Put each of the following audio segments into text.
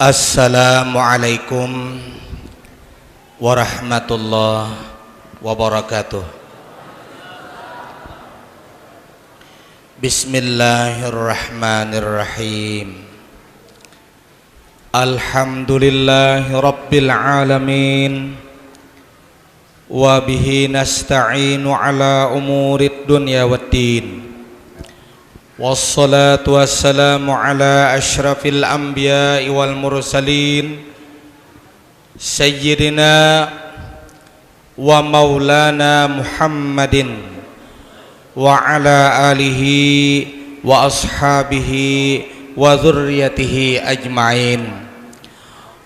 Assalamualaikum warahmatullahi wabarakatuh. Bismillahirrahmanirrahim. Alhamdulillahi rabbil alamin. Wa bihi nasta'inu ala umurid dunya waddin. Wassalatu wassalamu ala ashrafil anbiya'i wal mursalin Sayyidina wa maulana Muhammadin wa ala alihi wa ashabihi wa dhurriyyatihi ajma'in.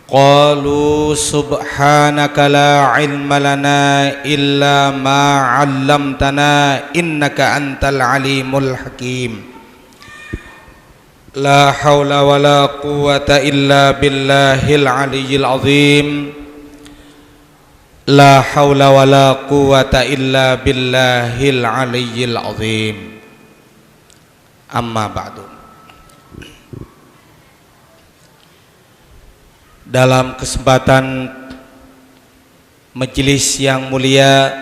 Qalu subhanaka la ilma lana illa ma 'allamtana innaka antal alimul hakim. La haula wa la quwwata illa billahil aliyyil azim. La haula wa la quwwata illa billahil aliyyil azim. Amma ba'du. Dalam kesempatan majelis yang mulia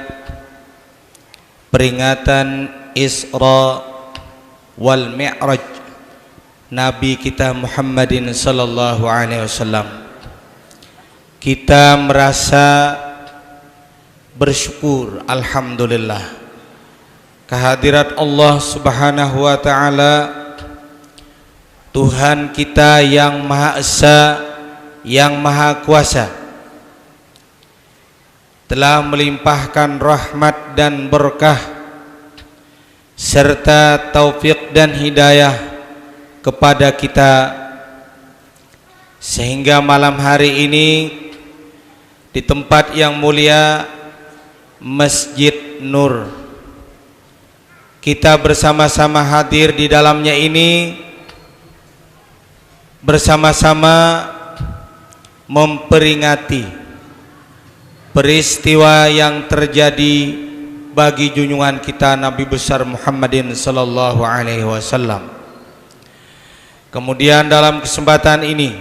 peringatan Isra wal Mi'raj Nabi kita Muhammadin sallallahu alaihi wasallam, kita merasa bersyukur, alhamdulillah, kehadirat Allah subhanahu wa ta'ala, Tuhan kita yang Maha Esa, yang Maha Kuasa, telah melimpahkan rahmat dan berkah serta taufik dan hidayah kepada kita, sehingga malam hari ini di tempat yang mulia Masjid Nur, kita bersama-sama hadir di dalamnya ini, bersama-sama memperingati peristiwa yang terjadi bagi junjungan kita Nabi besar Muhammadin sallallahu alaihi wasallam. Kemudian dalam kesempatan ini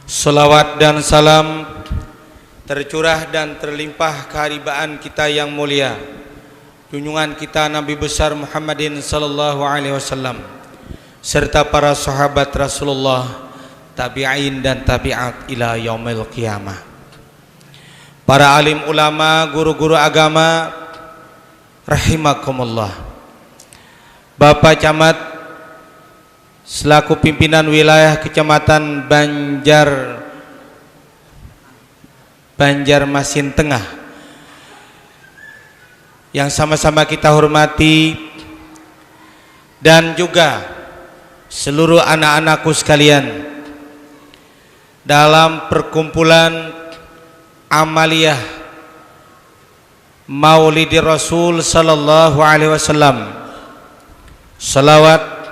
selawat dan salam tercurah dan terlimpah keharibaan kita yang mulia, junjungan kita Nabi besar Muhammadin sallallahu alaihi wasallam serta para sahabat Rasulullah, tabi'in dan tabi'at ila yaumil qiyamah, para alim ulama, guru-guru agama rahimakumullah, Bapak Camat selaku pimpinan wilayah Kecamatan Banjarmasin Tengah yang sama-sama kita hormati, dan juga seluruh anak-anakku sekalian dalam perkumpulan amaliyah Maulidir Rasul sallallahu alaihi wasallam, salawat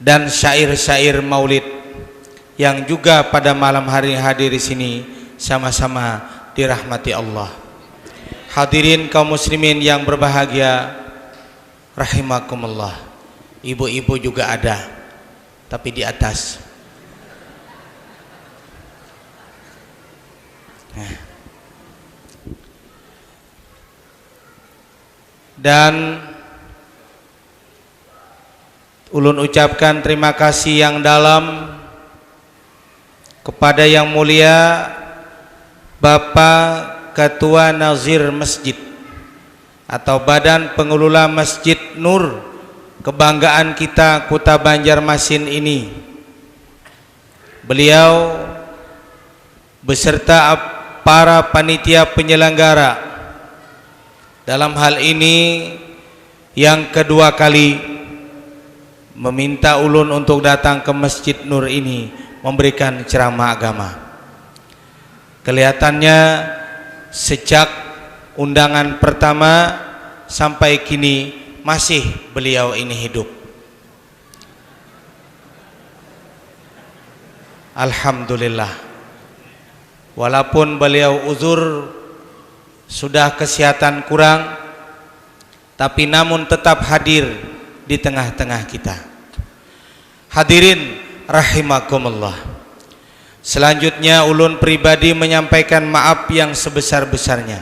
dan syair-syair maulid yang juga pada malam hari hadir di sini, sama-sama dirahmati Allah. Hadirin kaum muslimin yang berbahagia rahimakumullah. Ibu-ibu juga ada, tapi di atas. Dan ulun ucapkan terima kasih yang dalam kepada yang mulia Bapak Ketua Nazir Masjid atau Badan Pengelola Masjid Nur, kebanggaan kita Kota Banjarmasin ini. Beliau beserta para panitia penyelenggara dalam hal ini yang kedua kali meminta ulun untuk datang ke Masjid Nur ini memberikan ceramah agama. Kelihatannya sejak undangan pertama sampai kini masih beliau ini hidup. Alhamdulillah. Walaupun beliau uzur, sudah kesehatan kurang, tapi namun tetap hadir di tengah-tengah kita. Hadirin, rahimakumullah. Selanjutnya ulun pribadi menyampaikan maaf yang sebesar-besarnya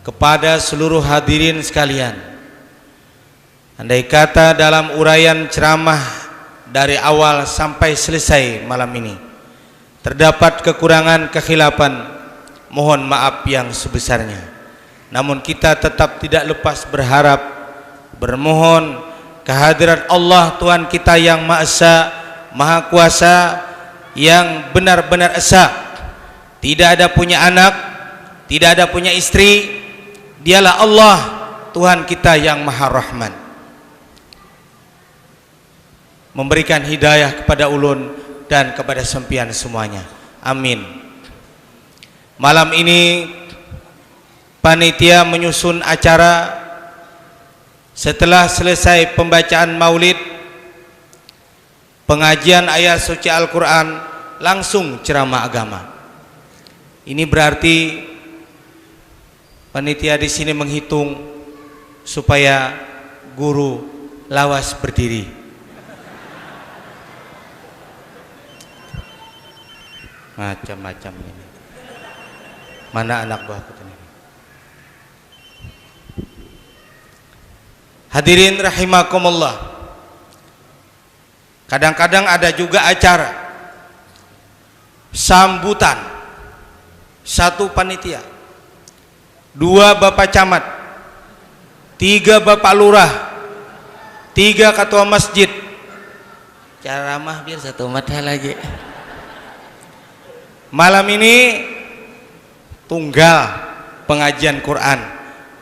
kepada seluruh hadirin sekalian. Andai kata dalam uraian ceramah dari awal sampai selesai malam ini terdapat kekurangan kekhilafan, mohon maaf yang sebesarnya. Namun kita tetap tidak lepas berharap, bermohon kehadirat Allah Tuhan kita yang Maha Esa, Maha Kuasa, yang benar-benar esa, tidak ada punya anak, tidak ada punya istri. Dialah Allah Tuhan kita yang Maha Rahman, memberikan hidayah kepada ulun dan kepada sempian semuanya, amin. Malam ini panitia menyusun acara setelah selesai pembacaan maulid, pengajian ayat suci Al-Quran, langsung ceramah agama. Ini berarti panitia di sini menghitung supaya guru lawas berdiri. Macam-macam ini. Mana anak buahku ini? Hadirin rahimakumullah. Kadang-kadang ada juga acara sambutan, satu panitia, 2 bapak camat, 3 bapak lurah, 3 ketua masjid. Cara ramah biar satu mata lagi. Malam ini tunggal pengajian Quran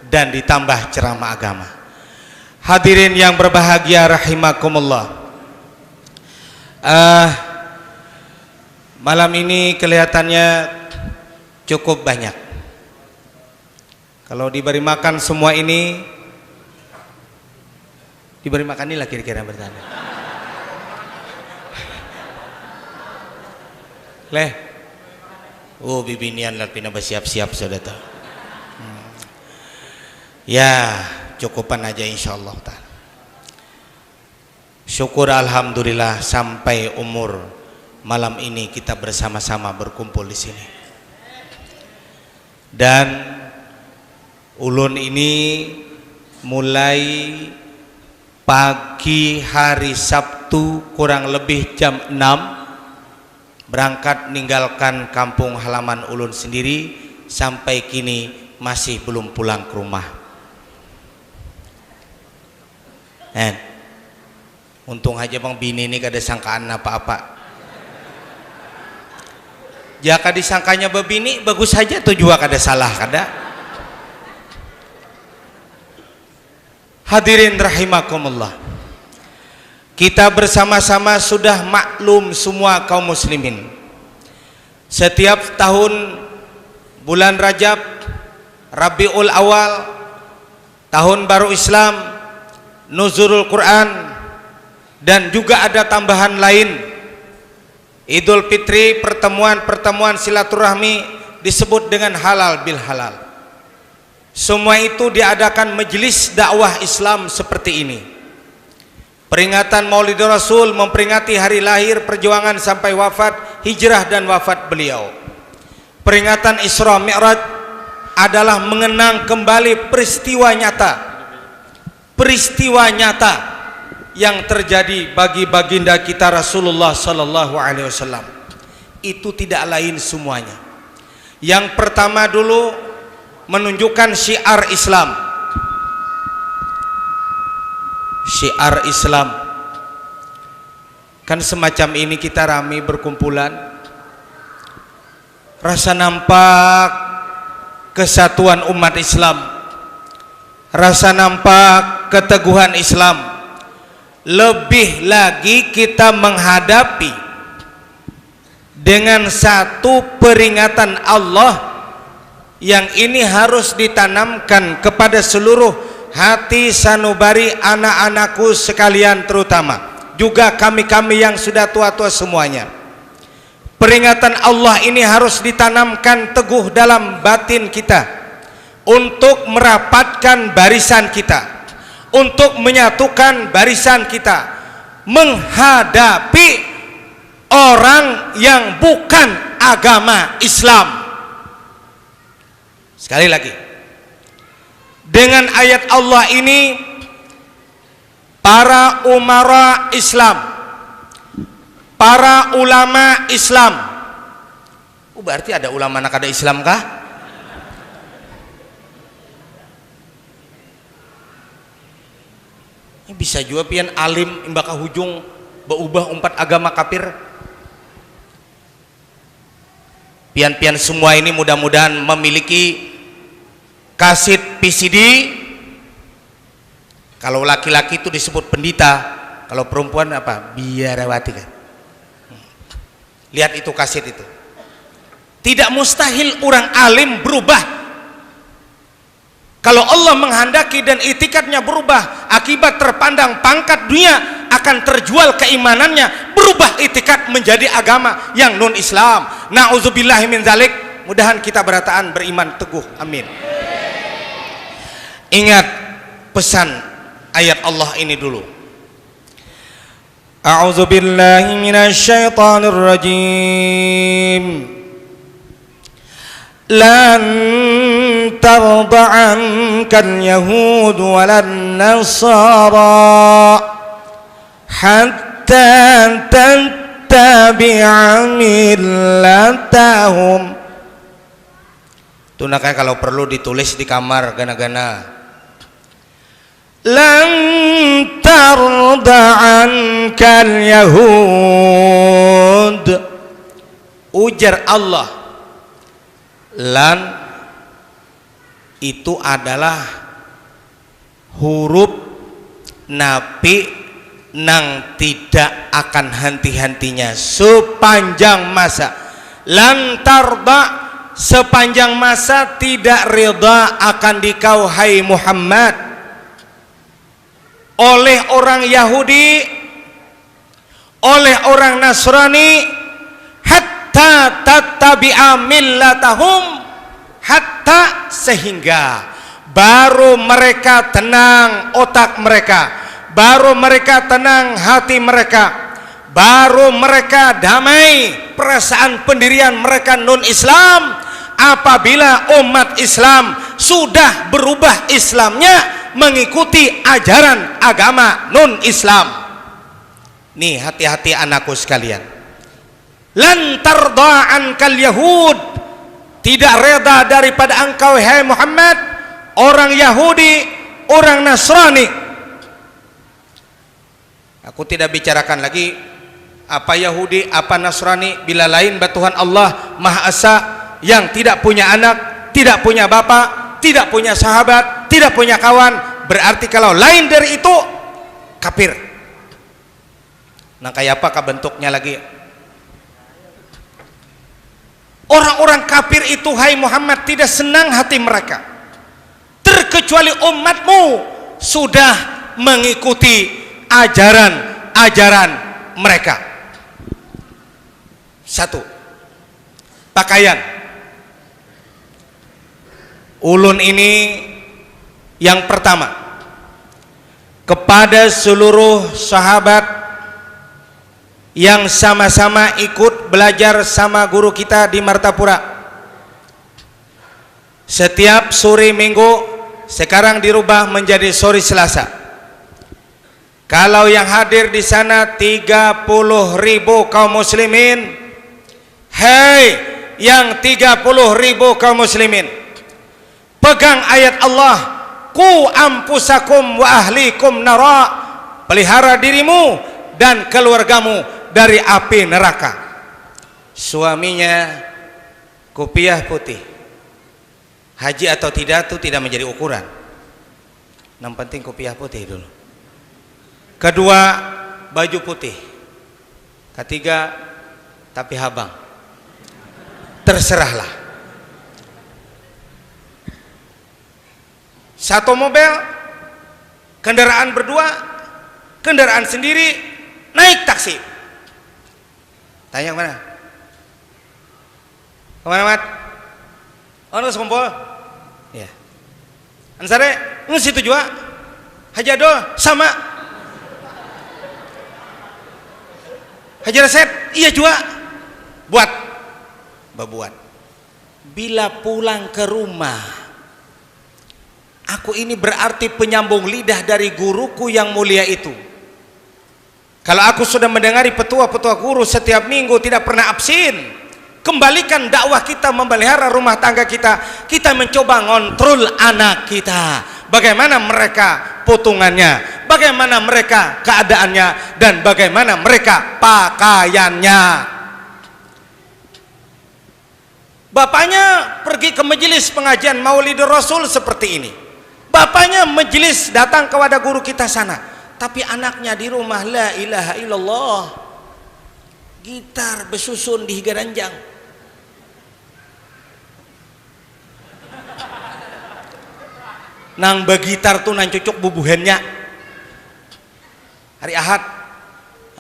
dan ditambah ceramah agama. Hadirin yang berbahagia rahimakumullah. Malam ini kelihatannya cukup banyak. Kalau diberi makan semua ini, diberi makan inilah kira-kira bertanya. Leh, oh bibinian lah pina bersiap-siap sudah tahu. Ya, cukupan aja insyaallah ta'ala. Syukur alhamdulillah sampai umur malam ini kita bersama-sama berkumpul di sini. Dan ulun ini mulai pagi hari Sabtu kurang lebih jam 6 berangkat meninggalkan kampung halaman ulun sendiri, sampai kini masih belum pulang ke rumah. Untung aja bang bini ini kada sangkaan apa-apa. Jika disangkanya bebini bagus saja tuh juga kada salah kada. Hadirin rahimakumullah, kita bersama-sama sudah maklum semua kaum muslimin, setiap tahun bulan Rajab, Rabiul Awal, tahun baru Islam, Nuzulul Quran, dan juga ada tambahan lain, Idul Fitri, pertemuan-pertemuan silaturahmi disebut dengan halal bil halal. Semua itu diadakan majelis dakwah Islam seperti ini. Peringatan Maulid Rasul memperingati hari lahir, perjuangan sampai wafat, hijrah dan wafat beliau. Peringatan Isra Mi'raj adalah mengenang kembali peristiwa nyata yang terjadi bagi baginda kita Rasulullah sallallahu alaihi wasallam. Itu tidak lain semuanya. Yang pertama dulu menunjukkan syiar Islam. Syiar Islam kan semacam ini, kita ramai berkumpulan, rasa nampak kesatuan umat Islam, rasa nampak keteguhan Islam. Lebih lagi kita menghadapi dengan satu peringatan Allah yang ini harus ditanamkan kepada seluruh hati sanubari anak-anakku sekalian, terutama juga kami-kami yang sudah tua-tua semuanya. Peringatan Allah ini harus ditanamkan teguh dalam batin kita untuk merapatkan barisan kita, untuk menyatukan barisan kita menghadapi orang yang bukan agama Islam. Sekali lagi, dengan ayat Allah ini para umara Islam, para ulama Islam, berarti ada ulama nak ada Islam kah? Ini bisa juga pian alim imbaka hujung berubah umpat agama kafir. Pian-pian semua ini mudah-mudahan memiliki kaset PCD. Kalau laki-laki itu disebut pendita, kalau perempuan apa? Biarawati kan. Lihat itu kaset itu. Tidak mustahil orang alim berubah. Kalau Allah menghendaki dan itikadnya berubah, akibat terpandang pangkat dunia akan terjual keimanannya, berubah itikad menjadi agama yang non Islam. Nauzubillahi min zalik. Mudahan kita berataan beriman teguh. Amin. Ingat pesan ayat Allah ini dulu. A'udzubillahi minasyaitonir rajim. Lan tarda 'ankal yahud walan nasara hatta tattabi'a millatahum. Tunaknya kalau perlu ditulis di kamar gana-gana. Lan tarda 'ankal yahud, ujar Allah, lan itu adalah huruf napi nang tidak akan henti-hentinya sepanjang masa. Lan tarda, sepanjang masa tidak ridha akan dikau hai Muhammad oleh orang Yahudi, oleh orang Nasrani, hatta tattabi'a millatahum, hatta sehingga baru mereka tenang otak mereka, baru mereka tenang hati mereka, baru mereka damai perasaan pendirian mereka non Islam apabila umat Islam sudah berubah Islamnya mengikuti ajaran agama non Islam. Nih hati-hati anakku sekalian. Lan tarda ankal yahud, tidak reda daripada engkau hai Muhammad orang Yahudi, orang Nasrani. Aku tidak bicarakan lagi apa Yahudi, apa Nasrani, bila lain Tuhan Allah Maha Esa yang tidak punya anak, tidak punya bapak, tidak punya sahabat, tidak punya kawan. Berarti kalau lain dari itu kafir. Nah kayak apakah bentuknya lagi? Orang-orang kafir itu hai Muhammad tidak senang hati mereka, terkecuali umatmu sudah mengikuti ajaran-ajaran mereka. Satu, pakaian. Ulun ini yang pertama kepada seluruh sahabat yang sama-sama ikut belajar sama guru kita di Martapura. Setiap sore Minggu sekarang dirubah menjadi sore Selasa. Kalau yang hadir di sana 30.000 kaum muslimin, hei yang 30.000 kaum muslimin, pegang ayat Allah, ku ampusakum wa ahlikum nara, pelihara dirimu dan keluargamu dari api neraka. Suaminya kopiah putih, haji atau tidak itu tidak menjadi ukuran, yang penting kopiah putih dulu. Kedua, baju putih. Ketiga, tapi habang, terserahlah. Satu mobil, kendaraan berdua, kendaraan sendiri, naik taksi. Tanya mana? Kemana Mat? Oh nus kumpul? Ya. Ansare, nus situ juga. Hajado sama. Haji Rasep, iya juga. Buat. Bila pulang ke rumah, aku ini berarti penyambung lidah dari guruku yang mulia itu. Kalau aku sudah mendengari petua-petua guru setiap minggu tidak pernah absen, kembalikan dakwah kita memelihara rumah tangga kita. Kita mencoba ngontrol anak kita, bagaimana mereka potongannya, bagaimana mereka keadaannya, dan bagaimana mereka pakaiannya. Bapaknya pergi ke majelis pengajian Maulidur Rasul seperti ini, bapaknya majelis datang kepada guru kita sana. Tapi anaknya di rumah la ilaha illallah, gitar besusun di higaranjang. Nang begitar tuh nang cucuk bubuhennya. Hari Ahad,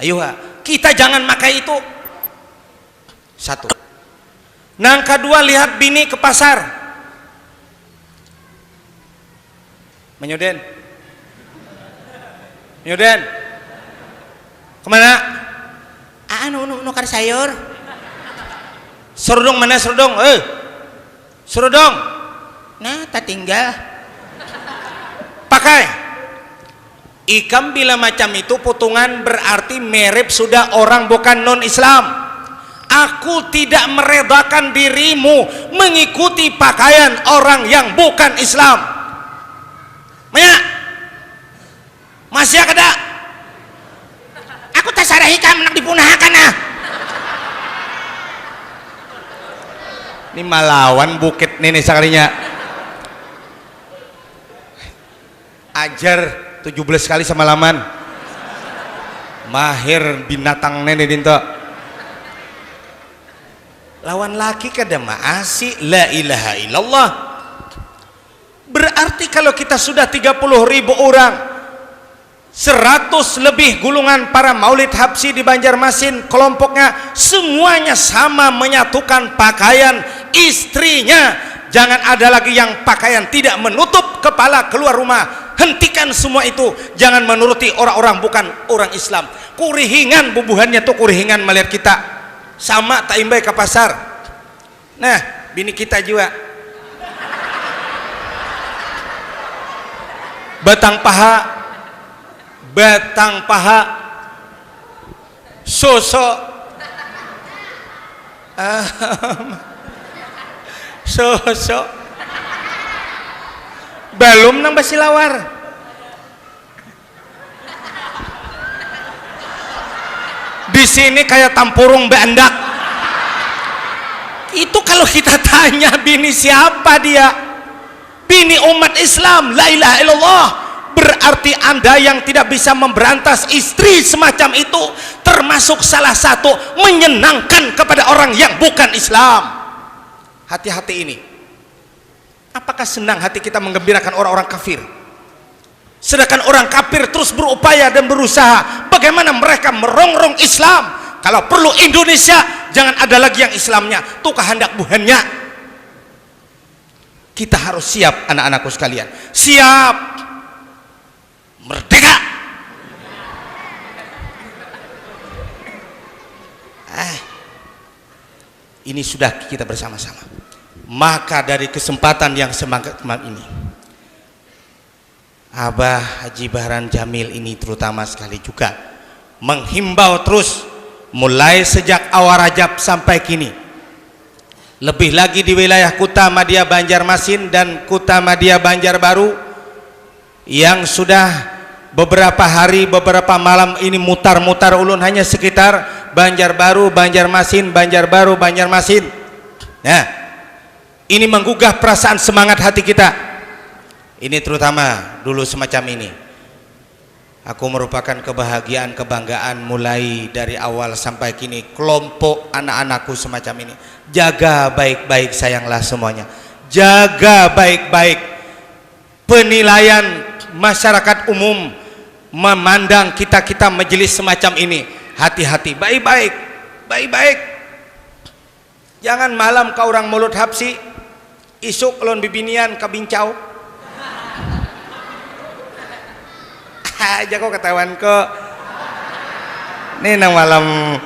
ayo kita jangan makai itu. Satu. Nang kedua, lihat bini ke pasar. Menyuden. Kemana? Nukar sayur. Serudung mana serudung? Serudung. Nah, tak tinggal. Pakai. Ikam bila macam itu potongan berarti mirip sudah orang bukan non Islam. Aku tidak meredakan dirimu mengikuti pakaian orang yang bukan Islam. Maya. Masih ada? Aku tak sarah hikam nak dipunahkan ah. Ini malawan bukit nenek sakalinya. Ajar 17 kali sama laman. Mahir binatang nenek dinto. Lawan laki kada maasi la ilaha illallah. Berarti kalau kita sudah 30.000 orang, 100 lebih gulungan para maulid habsi di Banjarmasin, kelompoknya semuanya sama menyatukan pakaian istrinya. Jangan ada lagi yang pakaian tidak menutup kepala keluar rumah. Hentikan semua itu. Jangan menuruti orang-orang bukan orang Islam. Kurihingan bubuhannya tuh kurihingan melihat kita. Sama tak imbai ke pasar. Nah, bini kita juga. Batang paha, sosok, belum nang basilawar. Di sini kayak tampurung beandak. Itu kalau kita tanya bini siapa dia? Bini umat Islam, la ilaha illallah. Berarti Anda yang tidak bisa memberantas istri semacam itu termasuk salah satu menyenangkan kepada orang yang bukan Islam. Hati-hati ini. Apakah senang hati kita menggembirakan orang-orang kafir? Sedangkan orang kafir terus berupaya dan berusaha bagaimana mereka merongrong Islam. Kalau perlu Indonesia jangan ada lagi yang Islamnya, itu kehendak buhannya. Kita harus siap, anak-anakku sekalian, siap merdeka. Ini sudah kita bersama-sama. Maka dari kesempatan yang semangat ini, Abah Haji Bahran Jamil ini terutama sekali juga menghimbau terus mulai sejak awal Rajab sampai kini, lebih lagi di wilayah Kuta Madia Banjarmasin dan Kuta Madia Banjarbaru yang sudah beberapa hari, beberapa malam ini mutar-mutar ulun hanya sekitar Banjarbaru, Banjarmasin, Banjarbaru, Banjarmasin. Nah, ini menggugah perasaan semangat hati kita. Ini terutama dulu semacam ini. Aku merupakan kebahagiaan, kebanggaan mulai dari awal sampai kini. Kelompok anak-anakku semacam ini. Jaga baik-baik sayanglah semuanya. Jaga baik-baik. Penilaian masyarakat umum memandang kita majelis semacam ini, hati-hati, baik-baik, baik-baik. Jangan malam kau orang mulut habsi, isuk lon bibinian kabincau. Aja kau ketahuan kok. Ini nang malam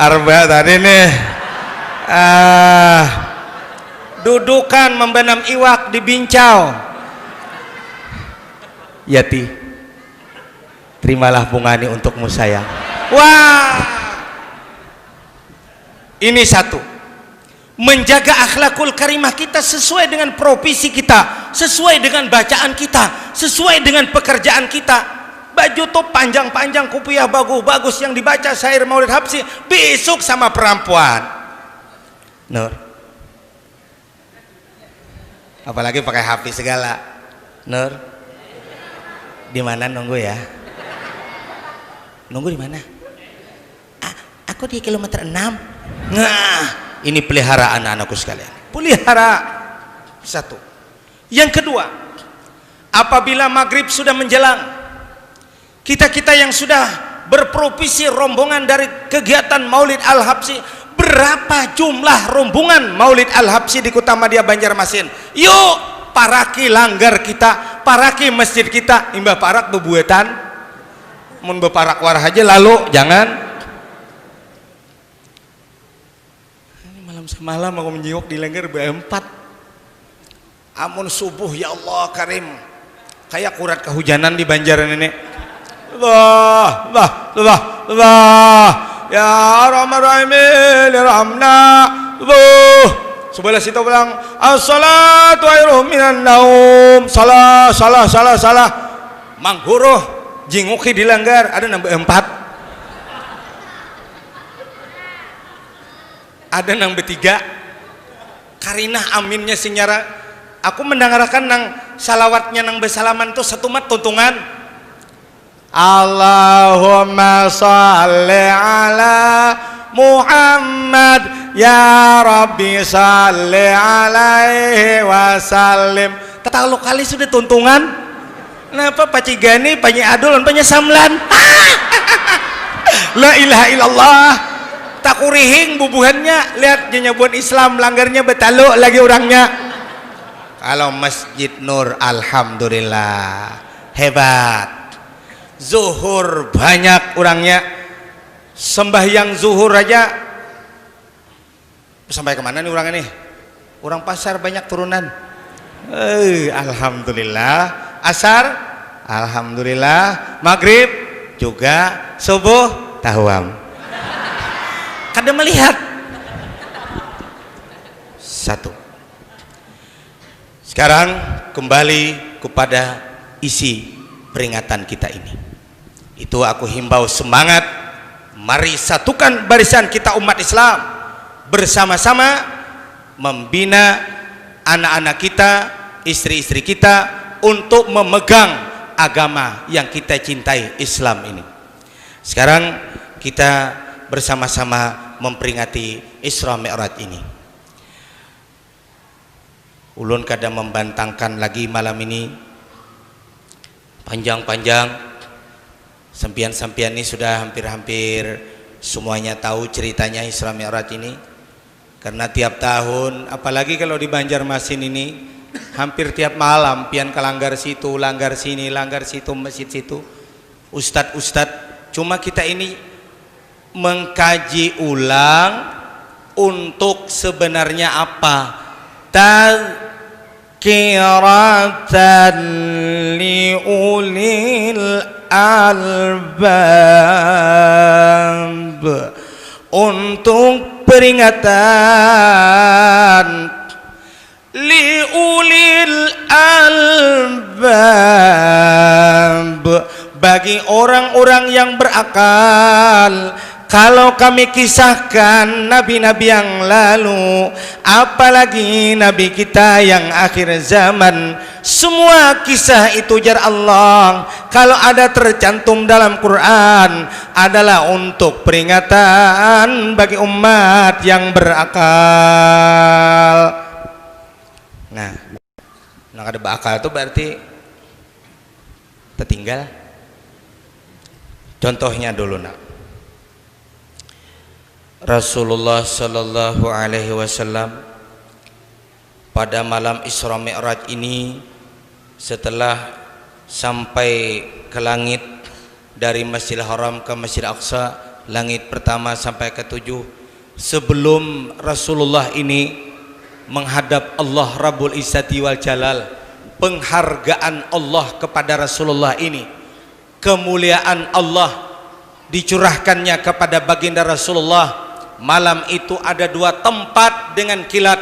Arba tadi nih. Dudukan membenam iwak di bincau. Yati, terimalah bunga ini untukmu sayang. Wah, ini satu, menjaga akhlakul karimah kita sesuai dengan profesi kita, sesuai dengan bacaan kita, sesuai dengan pekerjaan kita. Baju tuh panjang-panjang, kopiah bagus-bagus yang dibaca syair Maulid Habsyi, besok sama perempuan. Nur, apalagi pakai HP segala. Nur, di mana nunggu ya? Nunggu di mana? Aku di kilometer 6. Nah, ini pelihara anak-anakku sekalian. Pelihara. Satu. Yang kedua, apabila maghrib sudah menjelang, kita-kita yang sudah berprovisi rombongan dari kegiatan Maulid Al-Habsyi, berapa jumlah rombongan Maulid Al-Habsyi di Kota Madia Banjarmasin? Yuk, paraki langgar kita, paraki masjid kita, imbah parak bebuetan, mun beparak warah aja lalu, jangan. Ini malam semalam aku menjiwak di langgar B4. Amun subuh ya Allah karim, kayak kurat kehujanan di Banjaran ini. Allah, ya Rahman Rahimin Rahmna. Sebelah situ bilang as-salatu khairum minan naum. Salah. Mangguruh jinguki di langgar ada nambah 4. Ada nambah 3. Karinah aminnya senyara. Aku mendengarkan nang salawatnya nang besalaman tuh satu mat tuntungan. Allahumma shalli ala Muhammad ya Rabbi salli alaihi wasallim. Tatalu kali sudah tuntungan. Kenapa pacigani, panyi adul, panyi samlan. La ilaha illallah. Takurihing bubuhannya. Lihat jenyabuan Islam langgarnya betalu lagi orangnya. Kalau Masjid Nur alhamdulillah hebat. Zuhur banyak orangnya. Sembahyang zuhur aja sampai kemana nih orang ini? Orang pasar banyak turunan. Alhamdulillah. Asar alhamdulillah. Maghrib juga. Subuh tawam. Kada melihat. Satu. Sekarang kembali kepada isi peringatan kita ini. Itu aku himbau semangat. Mari satukan barisan kita umat Islam, bersama-sama membina anak-anak kita, istri-istri kita untuk memegang agama yang kita cintai, Islam ini. Sekarang kita bersama-sama memperingati Isra Mi'raj ini. Ulun kadang membantangkan lagi malam ini panjang-panjang. Sampian-sampian ini sudah hampir-hampir semuanya tahu ceritanya Isra Mi'raj ini. Karena tiap tahun, apalagi kalau di Banjarmasin ini, hampir tiap malam pian ke langgar situ, langgar sini, langgar situ, masjid situ. Ustadz, cuma kita ini mengkaji ulang untuk sebenarnya apa? Tazkiratan liulil albab, untuk peringatan liulil albab, bagi orang-orang yang berakal. Kalau kami kisahkan nabi-nabi yang lalu, apalagi nabi kita yang akhir zaman, semua kisah itu jar Allah, kalau ada tercantum dalam Quran, adalah untuk peringatan bagi umat yang berakal. Nah, yang ada berakal itu berarti tertinggal. Contohnya dulu nak, Rasulullah Sallallahu Alaihi Wasallam pada malam Isra Mi'raj ini, setelah sampai ke langit dari Masjidil Haram ke Masjid Aqsa, langit pertama sampai ketujuh, sebelum Rasulullah ini menghadap Allah Rabbul Izzati wal Jalal, penghargaan Allah kepada Rasulullah ini, kemuliaan Allah dicurahkannya kepada baginda Rasulullah. Malam itu ada dua tempat dengan kilat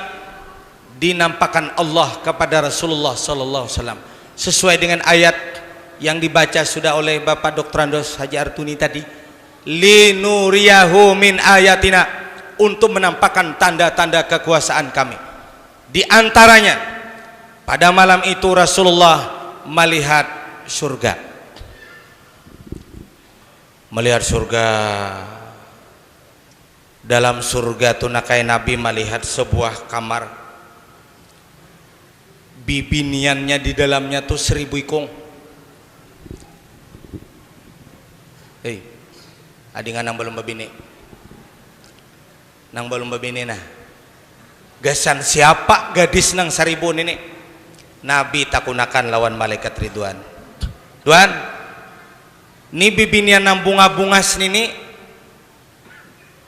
dinampakkan Allah kepada Rasulullah sallallahu alaihi wasallam, sesuai dengan ayat yang dibaca sudah oleh Bapak Dr. Andos Haji Artuni tadi, linuriyahu min ayatina, untuk menampakkan tanda-tanda kekuasaan kami. Di antaranya pada malam itu Rasulullah melihat surga. Melihat surga. Dalam surga tunakai Nabi melihat sebuah kamar, bibiniannya di dalamnya tuh 1000 ikung. Hei, adingan nang belum babini, nang belum babini nah, gasan siapa gadis nang 1000 ini? Nabi takunakan lawan malaikat Ridwan. Tuan, ni bibinian nang bunga-bungas nini.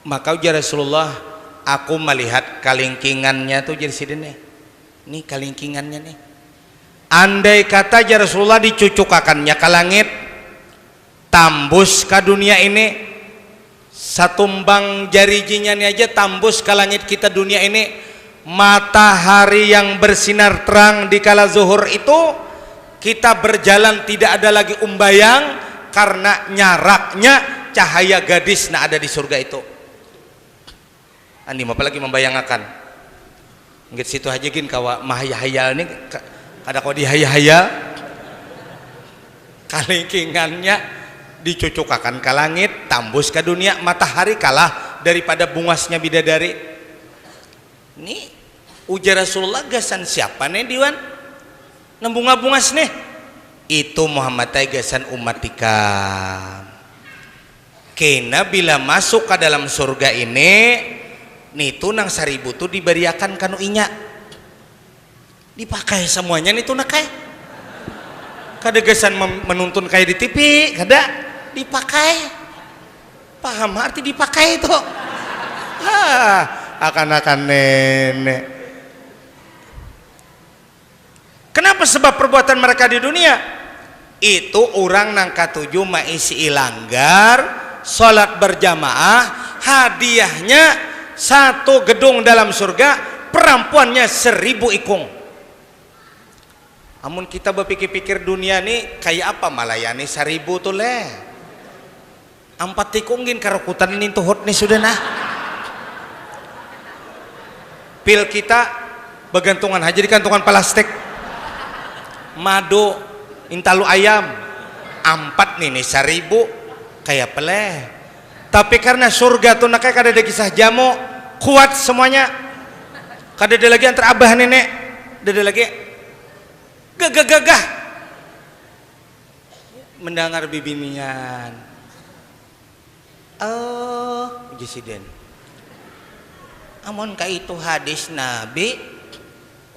Maka ujar Rasulullah, aku melihat kalingkingannya tuh jadi sidene. Nih kalingkingannya nih. Andai kata ya Rasulullah dicucukakannya ke langit, tambus ke dunia ini, satumbang jarijinya ini aja tambus ke langit kita dunia ini, matahari yang bersinar terang di kala zuhur itu, kita berjalan tidak ada lagi umbayang karena nyaraknya cahaya gadis nah ada di surga itu. Andi apalagi membayangkan nggak situ aja gin kawa mahayal ini ada kau dihayal kalingkingannya dicucukakan ke langit, tambus ke dunia, matahari kalah daripada bungasnya bidadari. Ini ujar Rasulullah, gasan siapa nih diwan nembunga-bungas nih? Itu Muhammad gasan umat ikam. Kena bila masuk ke dalam surga ini nitu nang 1000 tuh diberiakan kanu inya, dipakai semuanya nitu nakai. Kada gesan menuntun kayak di TV, kada dipakai. Paham arti dipakai itu? Akan-akan nenek. Kenapa? Sebab perbuatan mereka di dunia itu orang nang katujuh maisi ilanggar, sholat berjamaah, hadiahnya satu gedung dalam surga, perempuannya 1000 ikung. Amun kita berpikir-pikir dunia nih kayak apa malayani 1000 tuh leh. 4 ikungin karokutan ini tuhut nih sudah nah. Pil kita bergantungan aja di kantungan plastik. Madu, intalu ayam, 4 nih 1000 kayak peleh. Tapi karena surga tuh nakai kada ada kisah jamu, kuat semuanya. Kada ada lagi antar abah nenek, ada lagi gagah-gagah mendengar bibinian. Oh, jesiden. Amun ka itu hadis Nabi,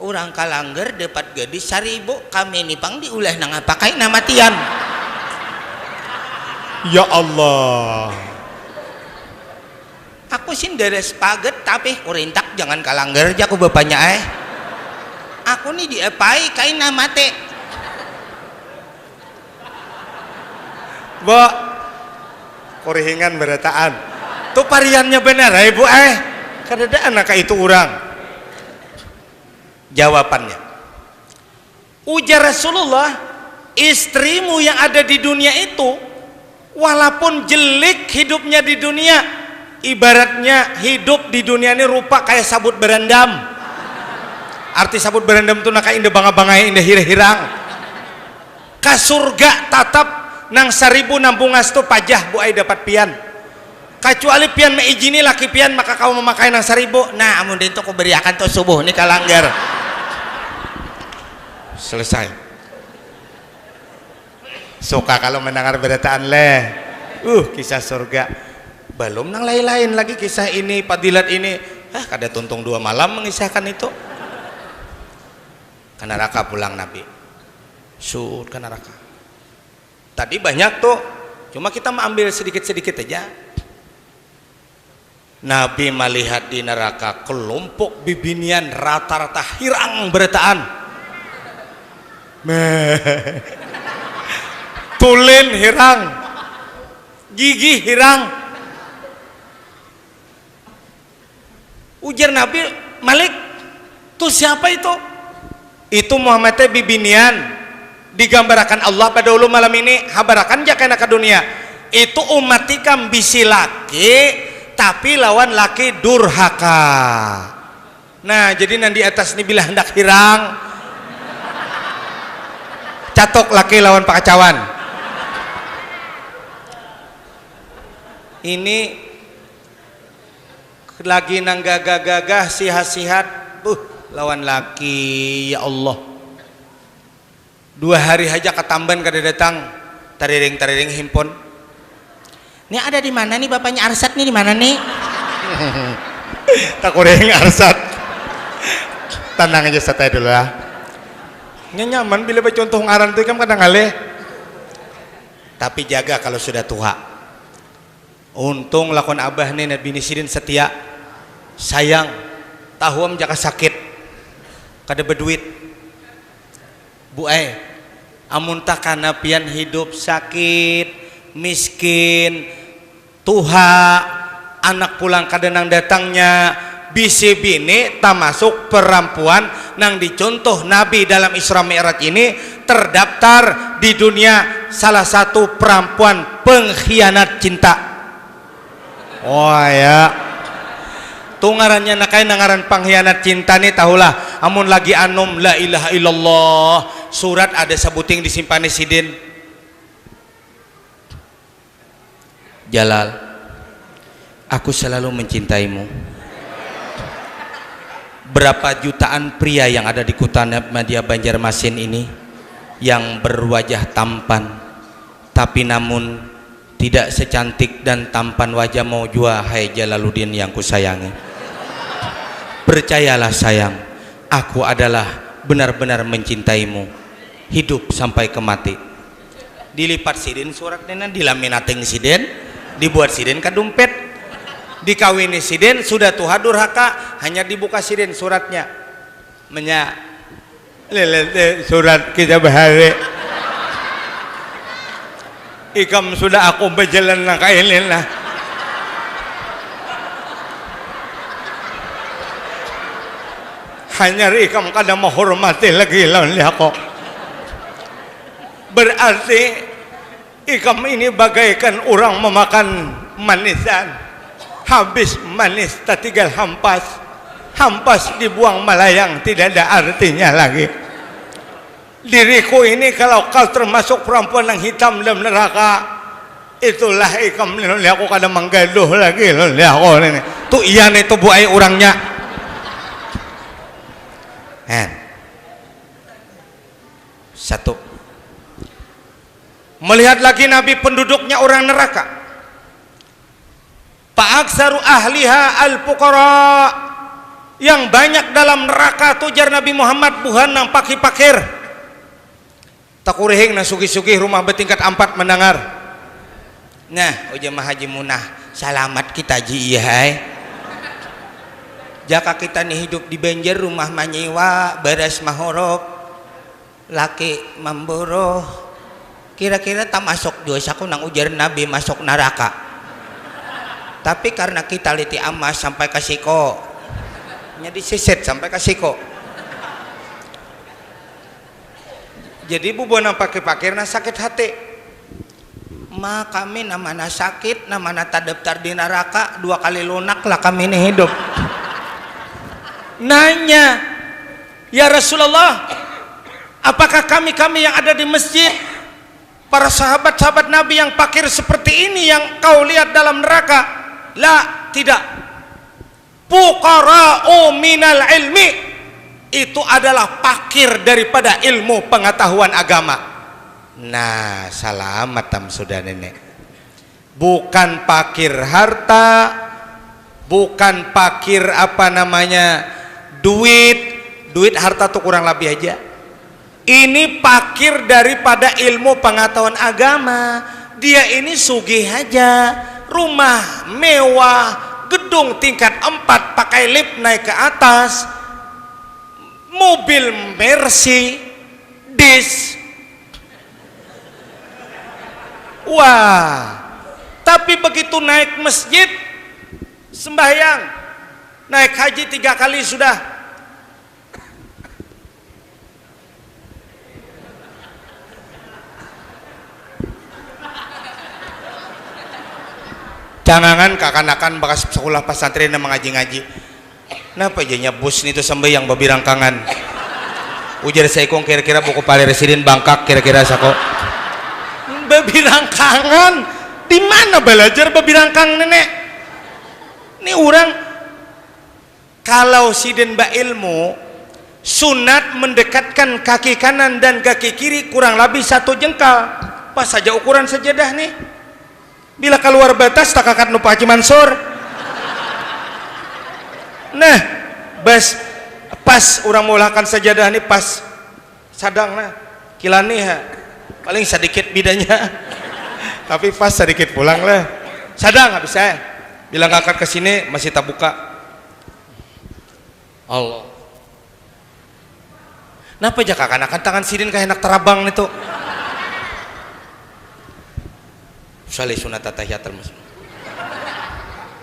orang kalangger dapat gadis 1000, kami nipang diulah nang pakai nama tian. Ya Allah. Aku sih dari spaget tapi kurintak jangan kalangger aja aku bapaknya aku nih diepai kain nama teh bo kurihingan berataan tuh pariannya benar ibu kadada anak itu orang. Jawabannya ujar Rasulullah, istrimu yang ada di dunia itu walaupun jelek hidupnya di dunia, ibaratnya hidup di dunia ini rupa kayak sabut berendam. Arti sabut berendam itu naka indah bangga-banggai indah hirang. Ka surga tatap nang 1000 nambungas tu pajah bu ai dapat pian. Kecuali pian meijini laki pian maka kau memakai nang 1000. Nah amun dintu ku beriakan tu subuh ni kalanggar. Selesai. Suka kalau mendengar berataan leh. Kisah surga. Belum nang lain-lain lagi kisah ini, padilat ini. Kada tuntung 2 malam mengisahkan itu. Ke neraka pulang Nabi. Sur ke neraka. Tadi banyak tuh, cuma kita mengambil sedikit-sedikit aja. Nabi melihat di neraka kelompok bibinian rata-rata hirang beretaan. Tulen hirang, gigi hirang. Ujar Nabi, Malik, tuh siapa itu? Itu Muhammad bibinian digambarkan Allah pada ulu malam ini habarakan jakana ke dunia. Itu umat ikam bisi laki tapi lawan laki durhaka. Nah jadi nanti atas ini bila hendak hirang catok laki lawan pakacawan. Ini lagi nang gagah-gagah sihat-sihat lawan laki, ya Allah. 2 hari aja ketamban kada datang tariring himpon. Ini ada di mana nih bapaknya Arsat nih, di mana nih? Tak kurang Arsat. Tenang aja santai dulu lah. Nyaman bila contoh ngaran tuh kan kadang ngaleh. Tapi jaga kalau sudah tua. Untung lakon abah nih bini sidin setia. Sayang, tahu am jaka sakit. Kada berduit. Bu amun tak kana pian hidup sakit, miskin, tuha, anak pulang kadenang datangnya, bisi bini tak masuk perempuan nang dicontoh Nabi dalam Isra Mi'raj ini terdaftar di dunia salah satu perempuan pengkhianat cinta. Oh ya, tuh ngarannya nakai nangaran pengkhianat cinta nih tahulah. Amun lagi anom la ilaha illallah surat ada sebuting disimpan sidin. Jalal, aku selalu mencintaimu. Berapa jutaan pria yang ada di kota Media Banjarmasin ini yang berwajah tampan, tapi namun tidak secantik dan tampan wajah mau jua hai Jalaluddin yang kusayangi. Percayalah sayang, aku adalah benar-benar mencintaimu, hidup sampai ke mati. Dilipat sidin suratnya, dilaminating sidin, dibuat sidin ke dompet, dikawini sidin, sudah tuha durhaka, hanya dibuka sidin suratnya. Menya lele surat kita bahari. Ikam sudah aku berjalan nak kailin lah. Hanya ikam kada menghormati lagi lawan aku. Berarti ikam ini bagaikan orang memakan manisan. Habis manis tak tinggal hampas. Hampas dibuang melayang, tidak ada artinya lagi. Diriku ini kalau kau termasuk perempuan yang hitam dalam neraka, itulah ikam lili aku kada menggaduh lagi lili aku ini. Tu iya nih tu buai orangnya. Satu. Melihat lagi Nabi penduduknya orang neraka. Fa'aksaru ahliha al-fuqara. Yang banyak dalam neraka tujar Nabi Muhammad buhan nang pakir-pakir. Takurihing na sugi-sugi rumah bertingkat 4 mendengar. Nah, ujamah Haji Munah, selamat kita ji hai. Jaka kita nih hidup di Banjar rumah manyewa, beres mahorok, laki memboroh. Kira-kira tak masuk dosaku nang ujar Nabi masuk neraka. Tapi karena kita liti amas sampai ke siko, jadi siset sampai ke siko. Jadi bubuan pakai na sakit hati. Ma kami namana sakit, namana terdaftar di neraka, 2 kali lunak lah kami ini hidup. Nanya, ya Rasulullah, apakah kami yang ada di masjid, para sahabat-sahabat Nabi yang fakir seperti ini yang kau lihat dalam neraka? La, tidak. Fuqara'u minal ilmi, itu adalah fakir daripada ilmu pengetahuan agama. Nah, selamat tam sudah nenek. Bukan fakir harta, bukan fakir apa namanya duit harta tuh kurang lebih aja. Ini fakir daripada ilmu pengetahuan agama. Dia ini sugih aja, rumah mewah, gedung tingkat 4 pakai lift naik ke atas, mobil Mercedes. Wah, tapi begitu naik masjid sembahyang, naik haji 3 kali sudah. Jangan kakanakan bekas sekolah pesantren yang mengaji-ngaji. Kenapa jadinya bus itu sembahyang babirangkangan? Ujar saya kong kira-kira buku pali residen Bangkak kira-kira sako. Babirangkangan di mana belajar babirangkang nenek? Ini orang kalau siden ba ilmu sunat mendekatkan kaki kanan dan kaki kiri kurang lebih 1 jengkal. Pas saja ukuran sajadah nih. Bila keluar batas tak kakak nupa Haji Mansur. Nah, pas orang mulakan sajadah nih pas sadang nah kilani ha. Paling sedikit bedanya. Tapi pas sedikit pulang lah. Sadang nggak bisa. Bila ngangkat ke sini masih tak buka. Allah. Napa aja kakak tangan sidin kayak enak terabang itu. Usali sunat tahiyatul masjid.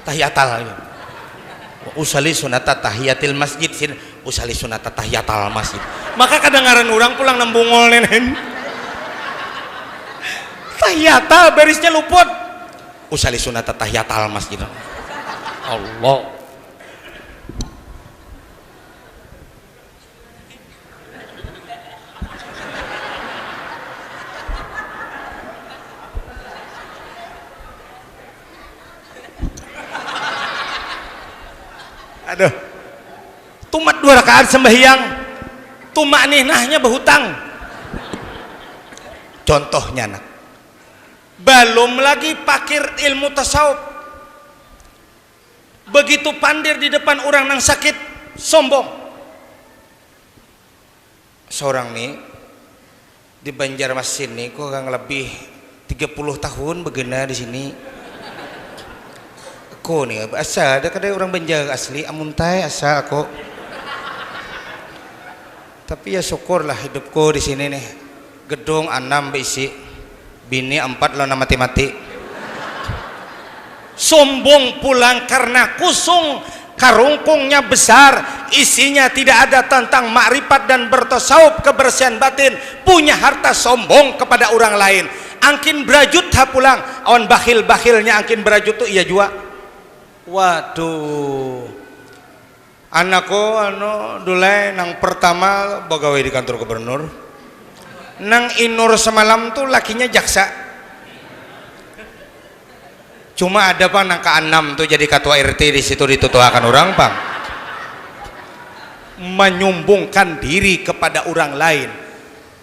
Tahiyatal. Usali sunat tahiyatil masjid. Usali sunat tahiyatal masjid. Maka kadang-kadang orang pulang nembungol nenen. Tahiyatal barisnya luput. Usali sunat tahiyatal masjid. Allah. Aduh, tumat 2 rakaat sembahyang, tumak ninahnya berhutang. Contohnya nak, belum lagi pakir ilmu tasawuf, begitu pandir di depan orang nang sakit, sombong. Seorang nih di Banjarmasin nih, kok kurang lebih 30 tahun begena di sini. Aku nih asal ada kadang orang Banjar asli amuntai asal aku. Tapi ya syukurlah hidupku di sini nih. Gedung 6 berisi, bini 4 lona mati-mati. Sombong pulang karena kusung, karungkungnya besar, isinya tidak ada tentang makrifat dan bertasawuf kebersihan batin, punya harta sombong kepada orang lain. Angkin berajut ha pulang, awan bakhil-bakhilnya angkin berajut tuh iya jua. Waduh, anakku dulai nang pertama pegawai di kantor gubernur, nang inur semalam tuh lakinya jaksa. Cuma ada pak nang ke-6 tuh jadi ketua RT di situ ditutuakan orang pang, menyumbungkan diri kepada orang lain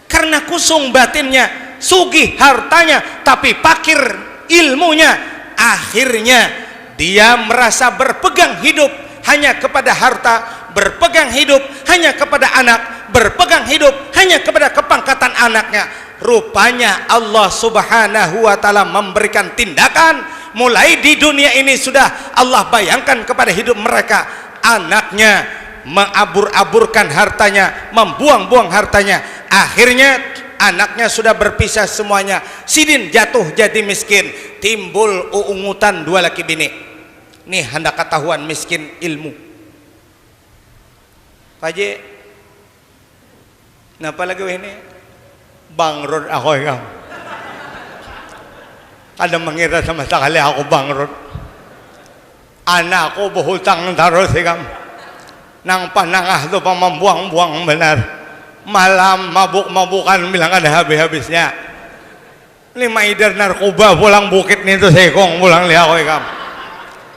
karena kusung batinnya, sugih hartanya tapi pakir ilmunya. Akhirnya dia merasa berpegang hidup hanya kepada harta, berpegang hidup hanya kepada anak, berpegang hidup hanya kepada kepangkatan anaknya. Rupanya Allah subhanahu wa ta'ala memberikan tindakan, mulai di dunia ini sudah Allah bayangkan kepada hidup mereka. Anaknya mengabur-aburkan hartanya, membuang-buang hartanya. Akhirnya anaknya sudah berpisah semuanya, sidin jatuh jadi miskin, timbul uungutan 2 laki bini. Nih hendak ketahuan miskin ilmu. Pak Haji, kenapa lagi ini? Bangrut aku ya. Ada mengira sama sekali aku bangrut. Anakku berhutang terus ya. Nang panangah tuh membuang-buang benar. Malam mabuk-mabukan bilang ada habis-habisnya. 5 idar narkoba pulang bukit nih tuh sekong pulang lihat aku ya.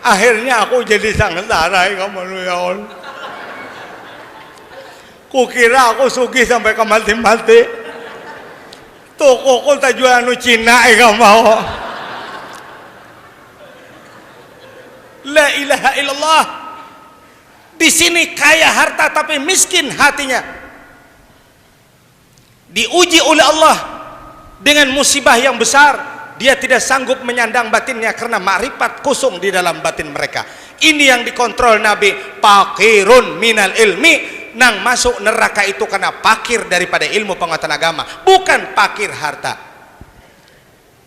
Akhirnya aku jadi sengsara ya kamu ya Allah. Kukira aku sugih sampai ke mati-mati. Toko ku tak jual anu Cina ya kamu. La ilaha illallah. Di sini kaya harta tapi miskin hatinya. Diuji oleh Allah dengan musibah yang besar. Dia tidak sanggup menyandang batinnya karena makrifat kusung di dalam batin mereka. Ini yang dikontrol Nabi, fakirun minal ilmi. Nang masuk neraka itu karena fakir daripada ilmu pengetahuan agama, bukan fakir harta.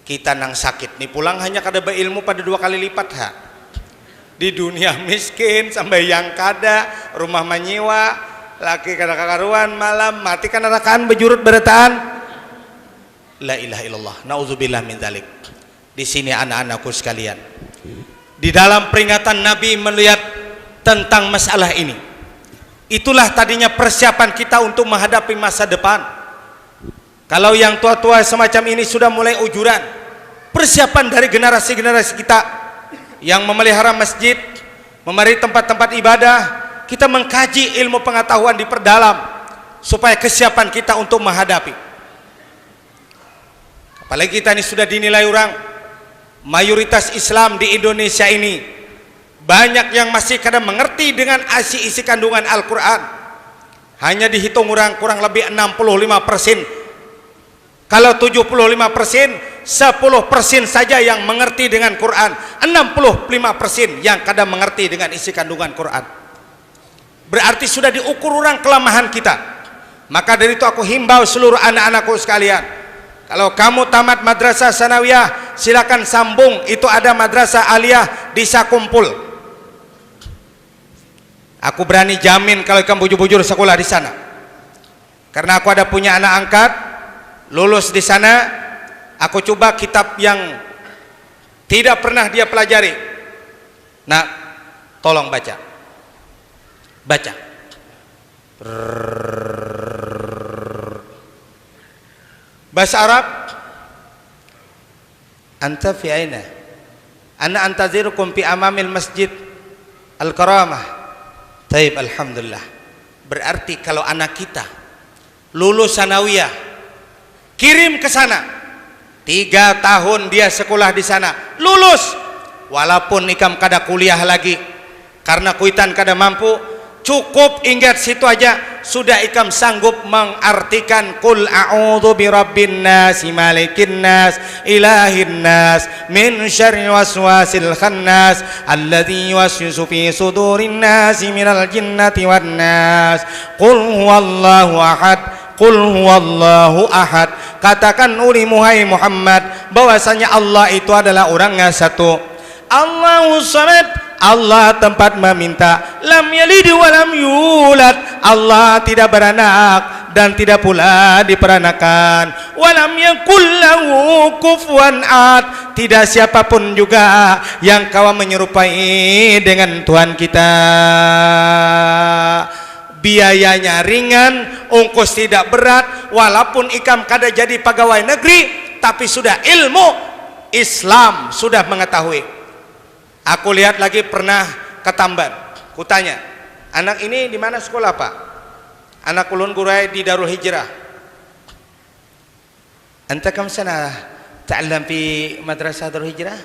Kita nang sakit nih pulang hanya kada berilmu pada 2 kali lipat ha. Di dunia miskin sampai yang kada rumah menyewa, laki kada kakaruan, malam mati karena nerakaan bejurut beretaan. La ilaha illallah, nauzubillah min dzalik. Di sini anak-anakku sekalian, di dalam peringatan Nabi melihat tentang masalah ini. Itulah tadinya persiapan kita untuk menghadapi masa depan. Kalau yang tua-tua semacam ini sudah mulai ujuran, persiapan dari generasi-generasi kita yang memelihara masjid, memelihara tempat-tempat ibadah, kita mengkaji ilmu pengetahuan diperdalam supaya kesiapan kita untuk menghadapi. Apalagi kita ini sudah dinilai orang mayoritas Islam di Indonesia ini banyak yang masih kadang mengerti dengan isi kandungan Al-Quran. Hanya dihitung orang kurang lebih 65%. Kalau 75%, 10% saja yang mengerti dengan Quran, 65% yang kadang mengerti dengan isi kandungan Quran. Berarti sudah diukur orang kelemahan kita. Maka dari itu aku himbau seluruh anak-anakku sekalian, kalau kamu tamat madrasah sanawiyah, silakan sambung. Itu ada madrasah aliyah di Sakumpul. Aku berani jamin kalau kamu bujur-bujur sekolah di sana. Karena aku ada punya anak angkat lulus di sana. Aku coba kitab yang tidak pernah dia pelajari. Nah, tolong baca. Baca. Bahasa Arab. Anta fi aina? Ana antazirukum fi amamil masjid Al-Karamah. Taib, alhamdulillah. Berarti kalau anak kita lulus sanawiyah, kirim ke sana. 3 tahun dia sekolah di sana, lulus. Walaupun ikam kada kuliah lagi karena kuitan kada mampu, cukup ingat situ aja sudah ikam sanggup mengartikan qul a'udzu birabbin nas malikin nas ilahin nas min syarri waswasil khannas alladzi yuwaswisu fi sudurin nas minal jinnati wan nas qul huwallahu ahad qul huwallahu ahad. Katakan ulimu hai Muhammad bahwasanya Allah itu adalah orangnya satu. Allahus samad, Allah tempat meminta. Lam yalid wa lam yulad, Allah tidak beranak dan tidak pula diperanakan. Wa lam yakul lahu kufuwan ahad, tidak siapapun juga yang kawan menyerupai dengan Tuhan kita. Biayanya ringan, ongkos tidak berat, walaupun ikam kada jadi pegawai negeri, tapi sudah ilmu Islam sudah mengetahui. Aku lihat lagi pernah ke Tamban, kutanya, anak ini di mana sekolah Pak? Anak ulun gurai di Darul Hijrah. Anta kam sana ta'allam fi madrasah Darul Hijrah?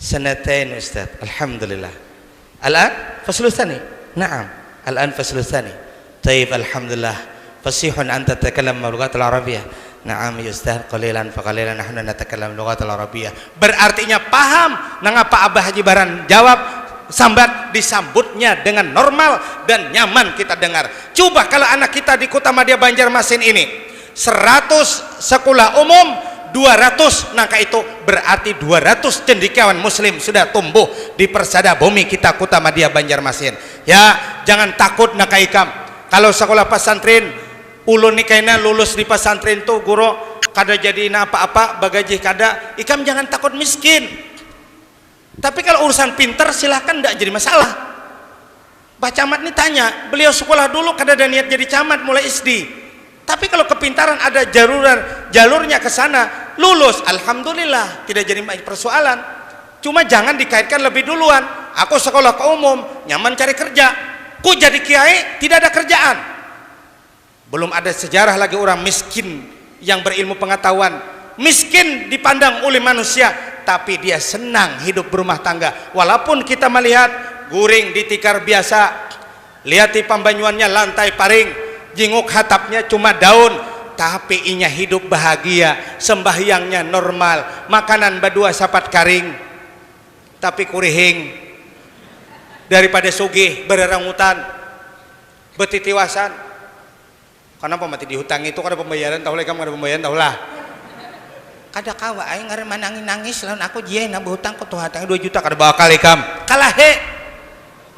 Sanatain Ustaz, alhamdulillah. Al-an faslu tsani? Na'am, al-an faslu tsani. Taib, alhamdulillah. Fasihun anta tatakallam lughat al-arabiyyah. Na'am ya Ustaz, qalilan fa qalilan nahnu natakallam lughat al-arabiyyah. Berartinya paham nangapa Abah Haji Baran jawab sambat, disambutnya dengan normal dan nyaman kita dengar. Coba kalau anak kita di Kota Madya Banjarmasin ini 100 sekolah umum, 200 nangka itu berarti 200 cendekiawan muslim sudah tumbuh di persada bumi kita Kota Madya Banjarmasin. Ya, jangan takut nangka ikam. Kalau sekolah pesantren ulun nikaina lulus di pesantren tuh guru kada jadi apa-apa bagaji kada, ikam jangan takut miskin. Tapi kalau urusan pinter silahkan, tidak jadi masalah. Pak Camat nih tanya, beliau sekolah dulu kada ada niat jadi camat mulai SD. Tapi kalau kepintaran ada jalurnya ke sana, lulus, alhamdulillah, tidak jadi persoalan. Cuma jangan dikaitkan lebih duluan. Aku sekolah ke umum, nyaman cari kerja. Ku jadi kiai, tidak ada kerjaan. Belum ada sejarah lagi orang miskin yang berilmu pengetahuan. Miskin dipandang oleh manusia, tapi dia senang hidup berumah tangga. Walaupun kita melihat guring di tikar biasa, lihat di pambanyuannya lantai paring, jinguk hatapnya cuma daun, tapi inya hidup bahagia, sembahyangnya normal, makanan badua sapat karing, tapi kurihing. daripada sugih bererangutan betitiwasan. Kenapa mati di hutang itu kada pembayaran tahu lah, kamu kada pembayaran tahu lah. Kada kawa aing ngaran nangis lawan aku jieun na hutang ku tuh hutang 2 juta kada bakal ikam. Kalah he.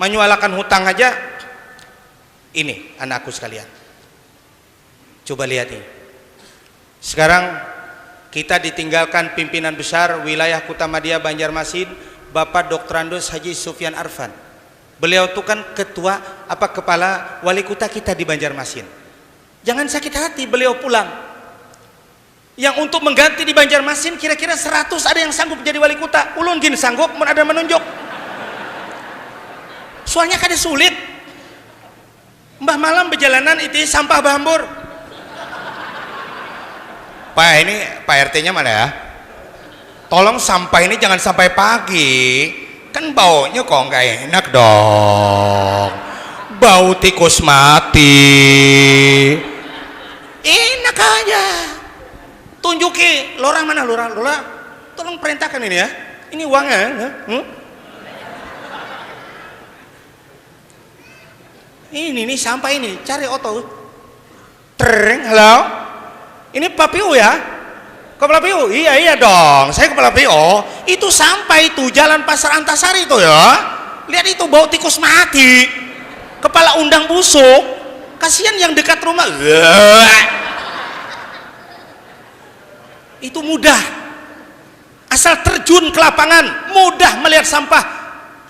Menyualakan hutang aja. Ini anakku sekalian. Coba lihat ini. Sekarang kita ditinggalkan pimpinan besar wilayah Kutamadia Banjarmasin, Bapak Dr. Andos Haji Sufyan Arfan. Beliau itu kan kepala wali kota kita di Banjarmasin. Jangan sakit hati beliau pulang. Yang untuk mengganti di Banjarmasin kira-kira 100 ada yang sanggup jadi wali kota. Ulun gin sanggup, mun ada menunjuk. Soalnya kada sulit. Mbah malam berjalanan itu sampah bahambur. Pak ini Pak RT-nya mana ya? Tolong sampah ini jangan sampai pagi. Kan baunya kok nggak enak dong. Bau tikus mati. Enak aja. Tunjuki lurah mana lurah? Tolong perintahkan ini ya. Ini uangnya. Ini nih sampah ini, cari oto. Tereng, halo. Ini Pak PU ya? Kepala PU? Iya dong, saya kepala PU. Itu sampah itu, Jalan Pasar Antasari itu ya. Lihat itu bau tikus mati. Kepala undang busuk. Kasihan yang dekat rumah. Itu mudah. Asal terjun ke lapangan, mudah melihat sampah.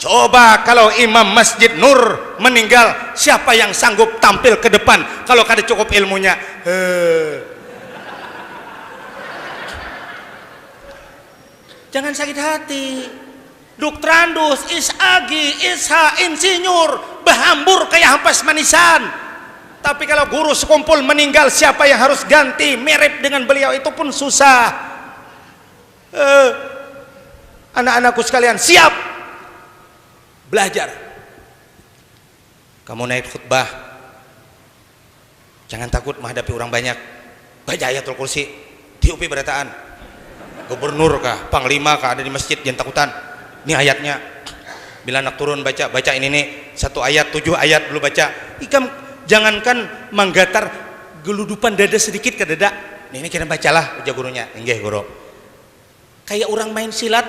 Coba kalau Imam Masjid Nur meninggal, siapa yang sanggup tampil ke depan kalau kada cukup ilmunya? Jangan sakit hati. Dr. Andos, Agi, Isha, insinyur, bahambur kayak hampas manisan. Tapi kalau guru sekumpul meninggal, siapa yang harus ganti mirip dengan beliau itu pun susah. Anak-anakku sekalian, siap belajar. Kamu naik khutbah, jangan takut menghadapi orang banyak. Baca ayatul kursi, tiupi berataan. Gubernur kah, panglima kah ada di masjid, jangan takutan. Ini ayatnya. Bila anak turun baca ini nih 1 ayat 7 ayat dulu baca. Ikam jangankan menggatar geludupan dada sedikit ke dada. Ini kira bacalah ujar gurunya. Enggak guru. Kayak orang main silat.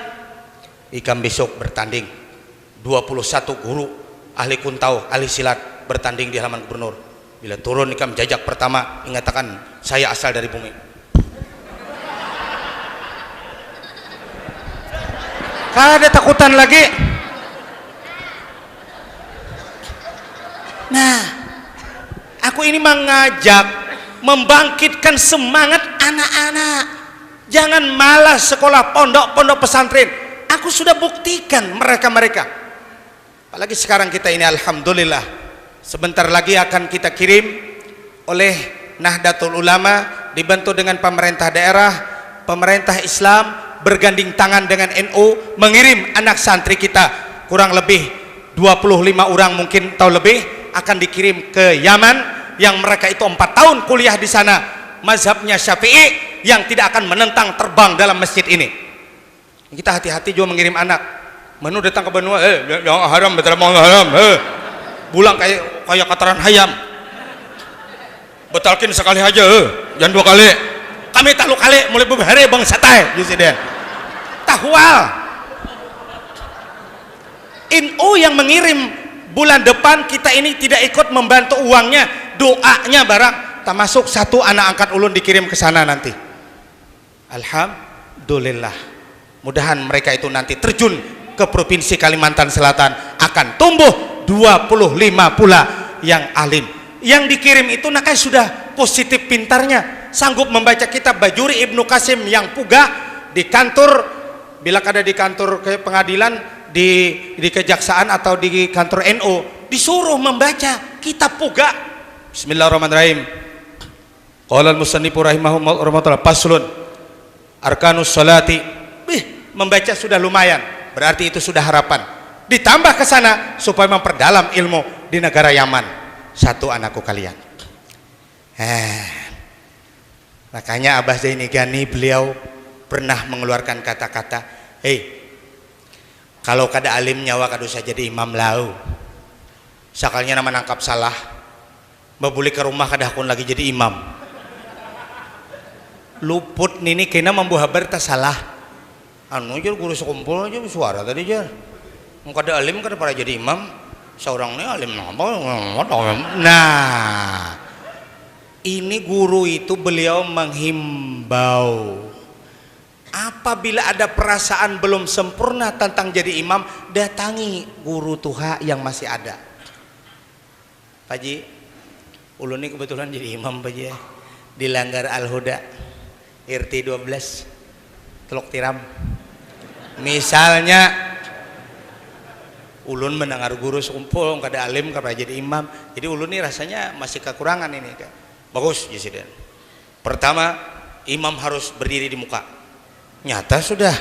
Ikam besok bertanding. 21 guru ahli kuntau, ahli silat bertanding di halaman gubernur. Bila turun ikam jajak pertama mengatakan saya asal dari bumi. Kada takutan lagi. Nah, aku ini mengajak membangkitkan semangat anak-anak. Jangan malas sekolah pondok pesantren. Aku sudah buktikan mereka. Apalagi sekarang kita ini alhamdulillah sebentar lagi akan kita kirim oleh Nahdlatul Ulama dibantu dengan pemerintah daerah, pemerintah Islam berganding tangan dengan NU mengirim anak santri kita kurang lebih 25 orang mungkin atau lebih akan dikirim ke Yaman yang mereka itu 4 tahun kuliah di sana mazhabnya Syafi'i yang tidak akan menentang terbang dalam masjid ini. Kita hati-hati juga mengirim anak. Menu datang ke benua, jangan haram, betul mau haram, bulang kayak kataran hayam. Betalkin sekali aja, jangan 2 kali. Kami tak 2 kali, mulai beberapa bang satai, Jusiden. Tahwal. NU yang mengirim bulan depan kita ini tidak ikut membantu uangnya, doanya barang. Tak masuk 1 anak angkat ulun dikirim ke sana nanti. Alhamdulillah. Mudahan mereka itu nanti terjun ke provinsi Kalimantan Selatan akan tumbuh 25 pula yang alim. Yang dikirim itu nakai sudah positif pintarnya, sanggup membaca kitab Bajuri Ibnu Qasim yang pugah di kantor, bila ada di kantor ke pengadilan, di kejaksaan atau di kantor NU disuruh membaca kitab pugah. Bismillahirrahmanirrahim. Qala al-musannifu rahimahullah faslun arkanus salati. Membaca sudah lumayan, berarti itu sudah harapan. Ditambah ke sana supaya memperdalam ilmu di negara Yaman. 1 anakku kalian. Makanya Abah Zaini Gani beliau pernah mengeluarkan kata-kata, Kalau kada alim nyawa kada usah jadi imam lau. Sakalnya nama nangkap salah, babuli ke rumah kada hakun lagi jadi imam. Luput nini kena membuah habar tak salah. Anu aja guru sekumpul aja suara tadi aja. Kada alim kada para jadi imam. Seorang ini alim apa? Nah, ini guru itu beliau menghimbau. Apabila ada perasaan belum sempurna tentang jadi imam, datangi guru tuha yang masih ada. Pak Ji, ulun ini kebetulan jadi imam Pak Ji, di Langgar Al-Huda, RT 12, Teluk Tiram. Misalnya, ulun mendengar guru sekumpul, kada alim, kada jadi imam. Jadi ulun ini rasanya masih kekurangan ini. Bagus, Jesiden. Pertama, imam harus berdiri di muka. Nyata sudah.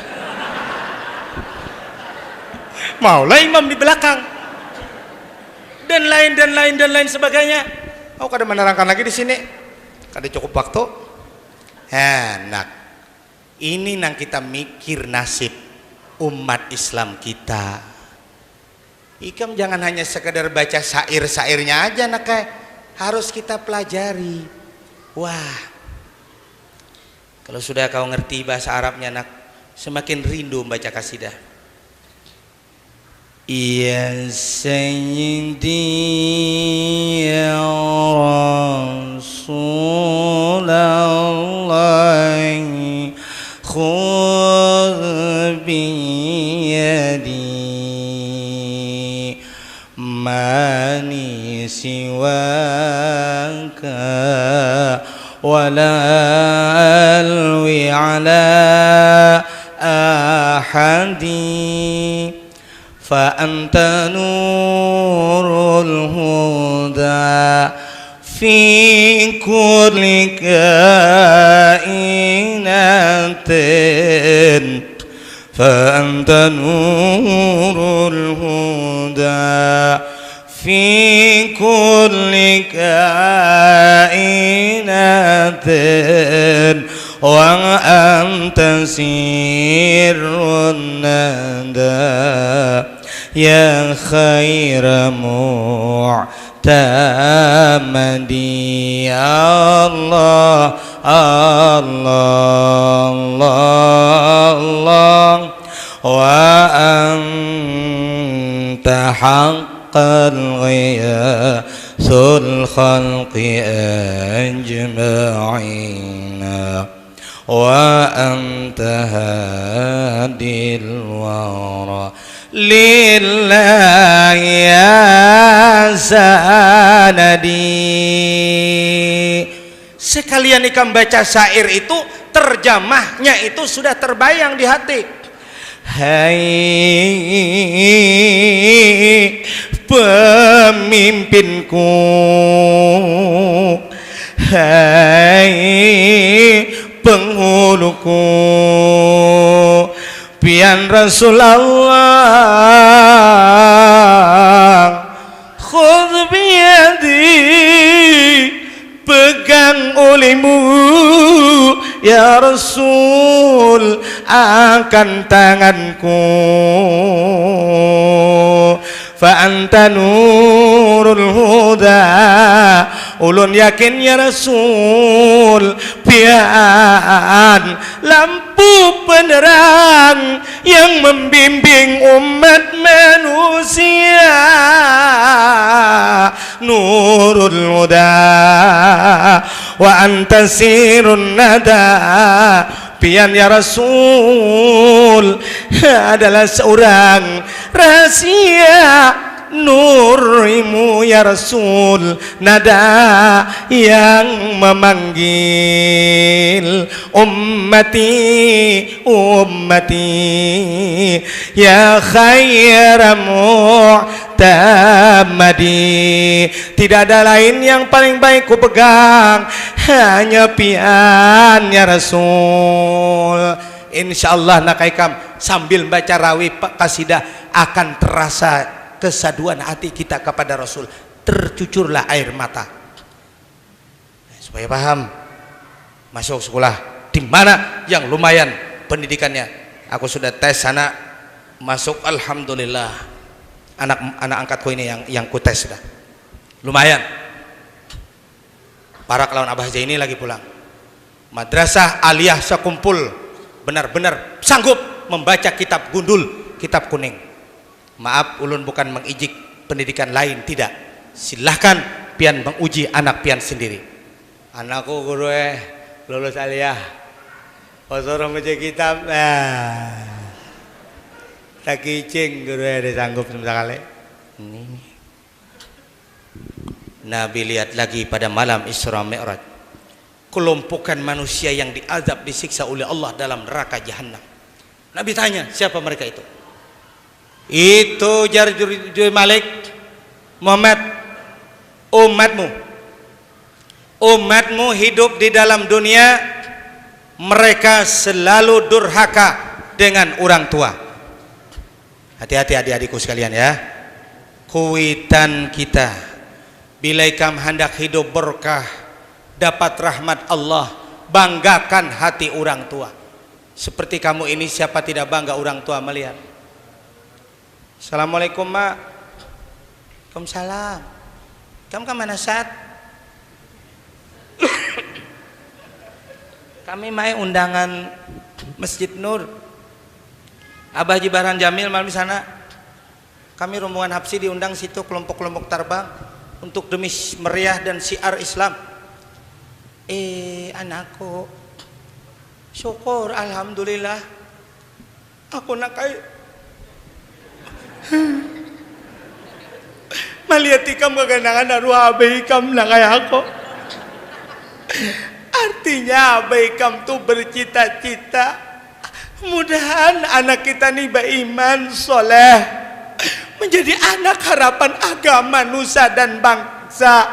Maulah imam di belakang. Dan lain sebagainya. Oh, kada menerangkan lagi di sini. Kada cukup waktu. Enak. Ini nang kita mikir nasib umat Islam kita. Ikam jangan hanya sekedar baca syair-syairnya aja nak, harus kita pelajari. Wah. Kalau sudah kau ngerti bahasa Arabnya nak, semakin rindu membaca kasidah. Ya Sayyidi ya Rasulullah, khudh biyadi, mani siwaka wala alwi ala ahadi, fa anta nurul huda fi kulli kainatin, fa anta nurul huda fi kulli kainatin, wa anta sirrun nada ya khaira mu'tamadi. Allah Allah Allah wa anta ghiyaathul khalqi ajma'ina, wa anta hadil wara lillahi ya sanadi. Sekalian ikam baca syair itu, terjemahnya itu sudah terbayang di hati. Hai pemimpinku, hai penghuluku, pian Rasulullah, khudh biyadi, pegang olehmu ya Rasul akan tanganku, fa anta nurul huda, ulun yakin ya Rasul pian lampu penerang yang membimbing umat manusia, nurul huda wa anta sirun nada, pian ya Rasul adalah seorang rahasia, nurimu ya Rasul nada yang memanggil ummati ummati ya khaira mu'tamadi. Tidak ada lain yang paling baik ku pegang, hanya pian ya Rasul. Insyaallah nakaikam sambil baca rawi kasidah akan terasa kesaduan hati kita kepada Rasul, tercucurlah air mata. Supaya paham, masuk sekolah di mana yang lumayan pendidikannya. Aku sudah tes sana masuk, alhamdulillah. Anak angkatku ini yang kutes dah. Lumayan. Para kelawan Abah Zaini lagi pulang. Madrasah aliyah sekumpul benar-benar sanggup membaca kitab gundul, kitab kuning. Maaf, ulun bukan mengijik pendidikan lain, tidak. Silahkan pian menguji anak pian sendiri. Anakku guru lulus aliyah, suruh baca kitab, tak kicing guru ada sanggup sekali. Nabi lihat lagi pada malam Isra Mi'raj, kelompokan manusia yang diazab, disiksa oleh Allah dalam neraka jahanam. Nabi tanya, siapa mereka itu? Itu Jarjur Malik, Muhammad, umatmu hidup di dalam dunia, mereka selalu durhaka dengan orang tua. Hati-hati adik-adikku sekalian ya. Kuitan kita, bila ikam hendak hidup berkah, dapat rahmat Allah, banggakan hati orang tua. Seperti kamu ini, siapa tidak bangga orang tua melihat? Assalamualaikum mak. Waalaikumsalam. Kamu kemana Sat? Kami main undangan Masjid Nur, Abah Jibaran Jamil malam di sana. Kami rombongan Habsi diundang situ, kelompok-kelompok terbang untuk demi meriah dan syiar Islam. Anakku, syukur alhamdulillah. Aku nak melihat ikam kegandangan arwah abai ikam nak kayak aku. Artinya abai ikam tuh bercita-cita, mudahan anak kita nih beriman soleh, menjadi anak harapan agama nusa dan bangsa,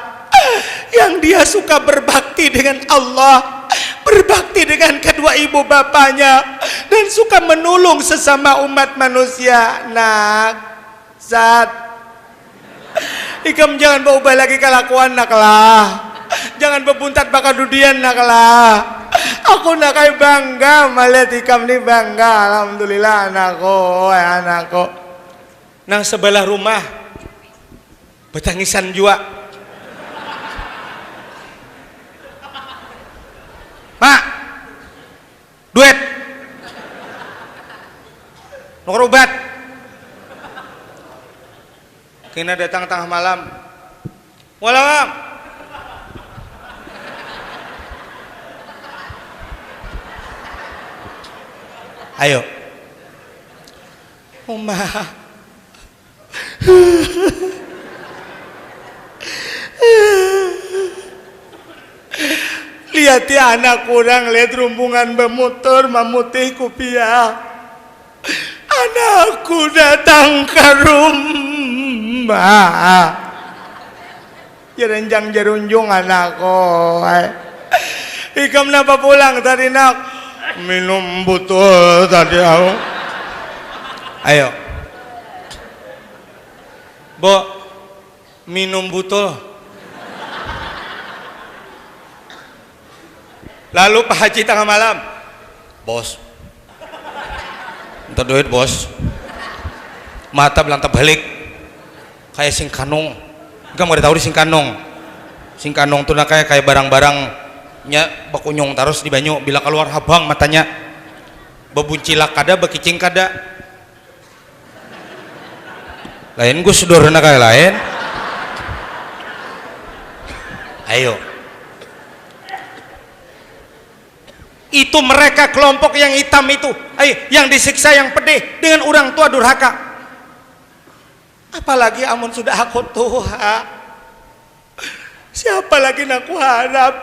yang dia suka berbakti dengan Allah, berbakti dengan kedua ibu bapaknya, dan suka menolong sesama umat manusia. Nak Zat, ikam jangan berubah lagi kelakuan nak lah, jangan berbuntat bakal dudian nak lah. Aku nak kayak bangga melihat ikam nih, bangga alhamdulillah anakku. Nang sebelah rumah bertangisan juga. Mak, duit nomor obat. Kena datang tengah malam. Walam. Ayo. Uma. Lihat ya anak kurang, lihat rombongan bermotor memutih kopiah. Anakku datang ke rumah, jerenjang jerunjung anakku. Ikam napa pulang tadi nak? Minum botol tadi aku. Ayo, Bo, minum botol. Lalu Pak Haji tengah malam, bos, minta duit bos. Mata belantap balik kayak sing kanong. Kamu udah tahu di sing kanong. Sing kanong tuh kayak barang-barangnya bakunyong terus di banyu, bila keluar habang matanya. Bebuncilak kada, bekicing kada. Lain gue sudorna kayak lain. Ayo. Itu mereka kelompok yang hitam itu, yang disiksa, yang pedih dengan orang tua durhaka. Apalagi amun sudah aku tua, siapa lagi nak ku harap?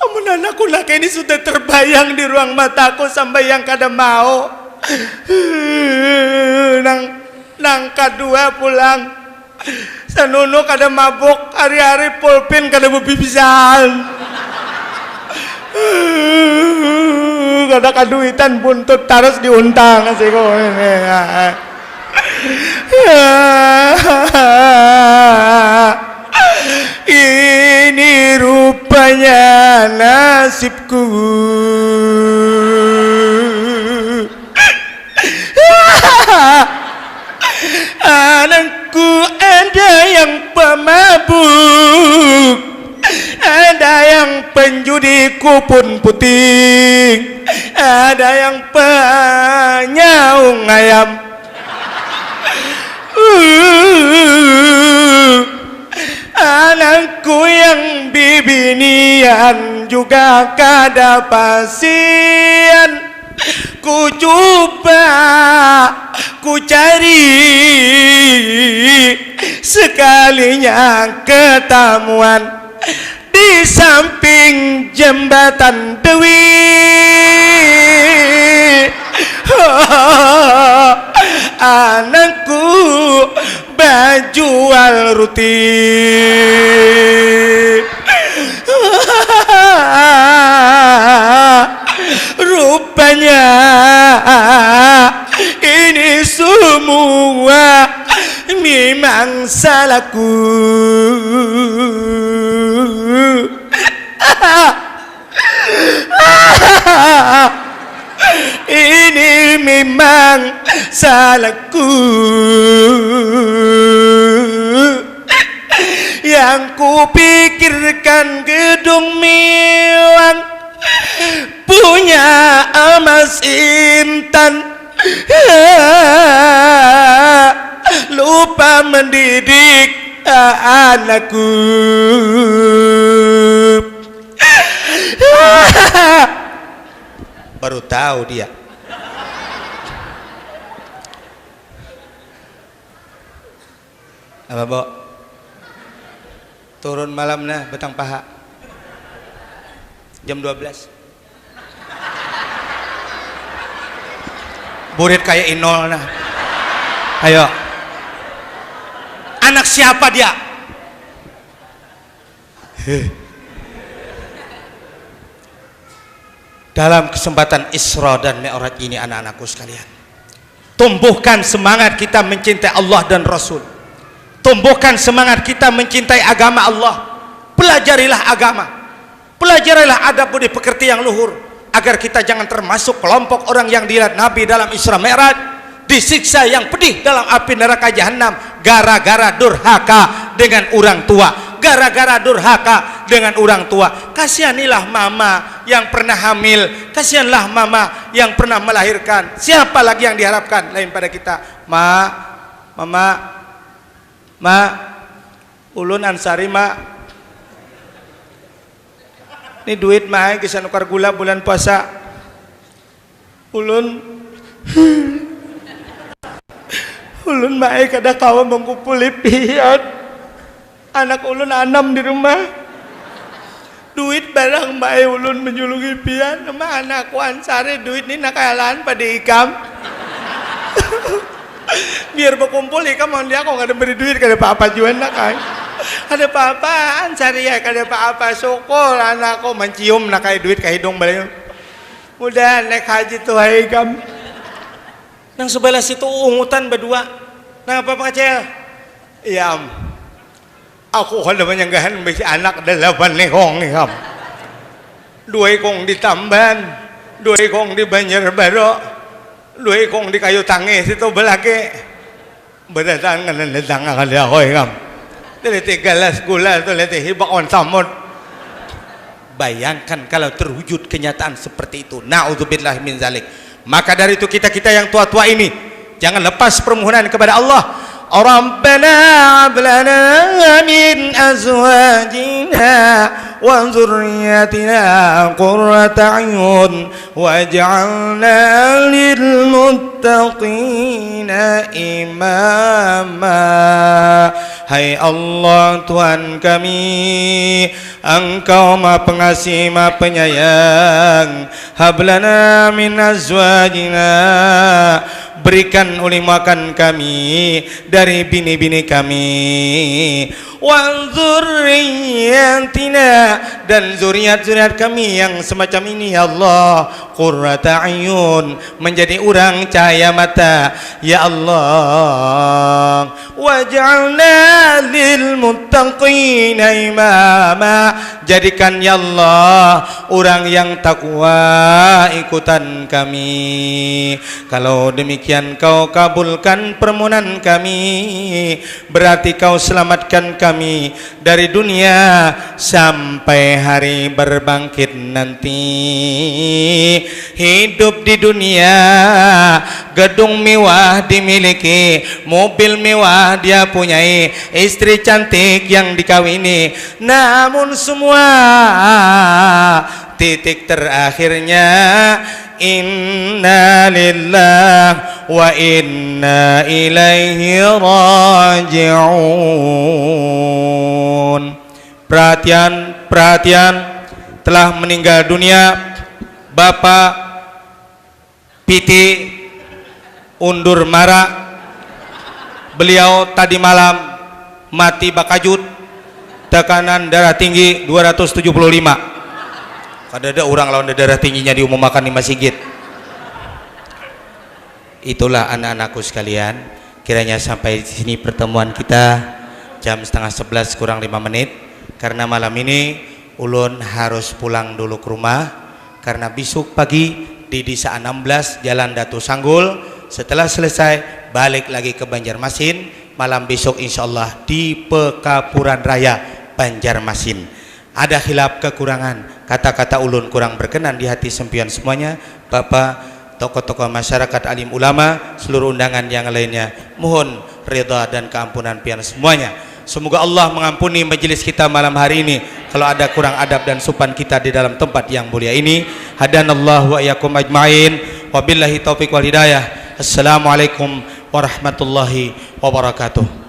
Amun anakku nak ini sudah terbayang di ruang mataku sampai yang kada mau. Nang kedua pulang, sanunu kada mabuk, hari-hari pulpin kada bebibisan. Kada kaduitan buntut terus diuntang sih kok ini. Ini rupanya nasibku. pemabuk, ada yang penjudi kupon puting, ada yang penyaung ayam. Anakku yang bibinian juga kada pasien. Ku coba, ku cari, sekalinya ketemuan di samping jembatan Dewi. Anakku berjual roti. Rupanya ini semua memang salahku. Ini memang salahku. Yang kupikirkan gedung mewah punya emas intan, lupa mendidik anakku. Baru tahu dia. Apa Bo? Turun malam nah betang paha jam 12. Burit kayak Inol nah. Ayo. Anak siapa dia? Dalam kesempatan Isra dan Mi'raj ini anak-anakku sekalian, tumbuhkan semangat kita mencintai Allah dan Rasul. Tumbuhkan semangat kita mencintai agama Allah. Pelajarilah agama. Pelajarilah adab budi pekerti yang luhur, agar kita jangan termasuk kelompok orang yang dilihat Nabi dalam Isra Mi'raj disiksa yang pedih dalam api neraka jahanam gara-gara durhaka dengan orang tua. Gara-gara durhaka dengan orang tua. Kasihanilah mama yang pernah hamil, kasihanlah mama yang pernah melahirkan. Siapa lagi yang diharapkan lain pada kita? Mama, ulun Ansari ini duit kisah nukar gula bulan puasa. Ulun kada kawa mengkumpuli pian. Anak ulun 6 di rumah. Duit barang ulun menjulungi pian sama anakku Ansari. Duit ini nakayalan pada ikam. Biar berkumpul ikam mohon dia kok kada beri duit kada apa-apa juan nak ay. Ada apa-apa Ansari ya kada apa-apa syukur anakku mencium nak kaya duit kaya hidung balik. Mudah naik haji tuh hai ikam. Nang sebelah situ ungutan berdua. Nang apa kecil? Iya. Aku kada menyanggahan bisi anak 8 lekong ikam. 2 ekong di Tamban, 2 ekong di Banjarbaru. 2 ekong di Kayu Tangis itu belake berdatangan kali ako ikam. Teliti galas gula teliti hibakon samud. Bayangkan kalau terwujud kenyataan seperti itu. Na'udzubillah min zalik. Maka dari itu kita yang tua-tua ini jangan lepas permohonan kepada Allah. Rabbana hablana min azwajina wa dzurriyyatina qurrata a'yun waj'alna lil muttaqina imama. Hai Allah Tuhan kami, Engkau Maha Pengasih Maha Penyayang. Hablana min azwajina, berikan ulimakan kami dari bini-bini kami, wa dzurriyyatina, dan zuriat-zuriat kami yang semacam ini ya Allah, qurrata ayun, menjadi orang cahaya mata ya Allah, waj'alna lil muttaqin muttaqina imama. Jadikan ya Allah orang yang takwa ikutan kami. Kalau demikian kau kabulkan permohonan kami, berarti kau selamatkan kami dari dunia sampai hari berbangkit nanti. Hidup di dunia, gedung mewah dimiliki, mobil mewah dia punyai, istri cantik yang dikawini, namun semua titik terakhirnya inna lillah wa inna ilaihi raji'un. Perhatian, perhatian, telah meninggal dunia Bapak Piti Undur Mara. Beliau tadi malam mati bakajut, tekanan darah tinggi 275. Ada orang lawan darah tingginya diumumkan di masjid. Itulah anak-anakku sekalian, kiranya sampai di sini pertemuan kita. Jam 10:30 kurang 5 menit, karena malam ini ulun harus pulang dulu ke rumah, karena besok pagi di Desa 16 Jalan Datu Sanggul. Setelah selesai balik lagi ke Banjarmasin, malam besok insyaallah di Pekapuran Raya Banjarmasin. Ada khilaf kekurangan, kata-kata ulun kurang berkenan di hati sempian semuanya, Bapak, tokoh-tokoh masyarakat, alim ulama, seluruh undangan yang lainnya, mohon ridha dan keampunan pian semuanya. Semoga Allah mengampuni majelis kita malam hari ini kalau ada kurang adab dan sopan kita di dalam tempat yang mulia ini. Hadanallahu wa iyyakum ajmain. Wabillahi taufiq wal hidayah. Assalamualaikum warahmatullahi wabarakatuh.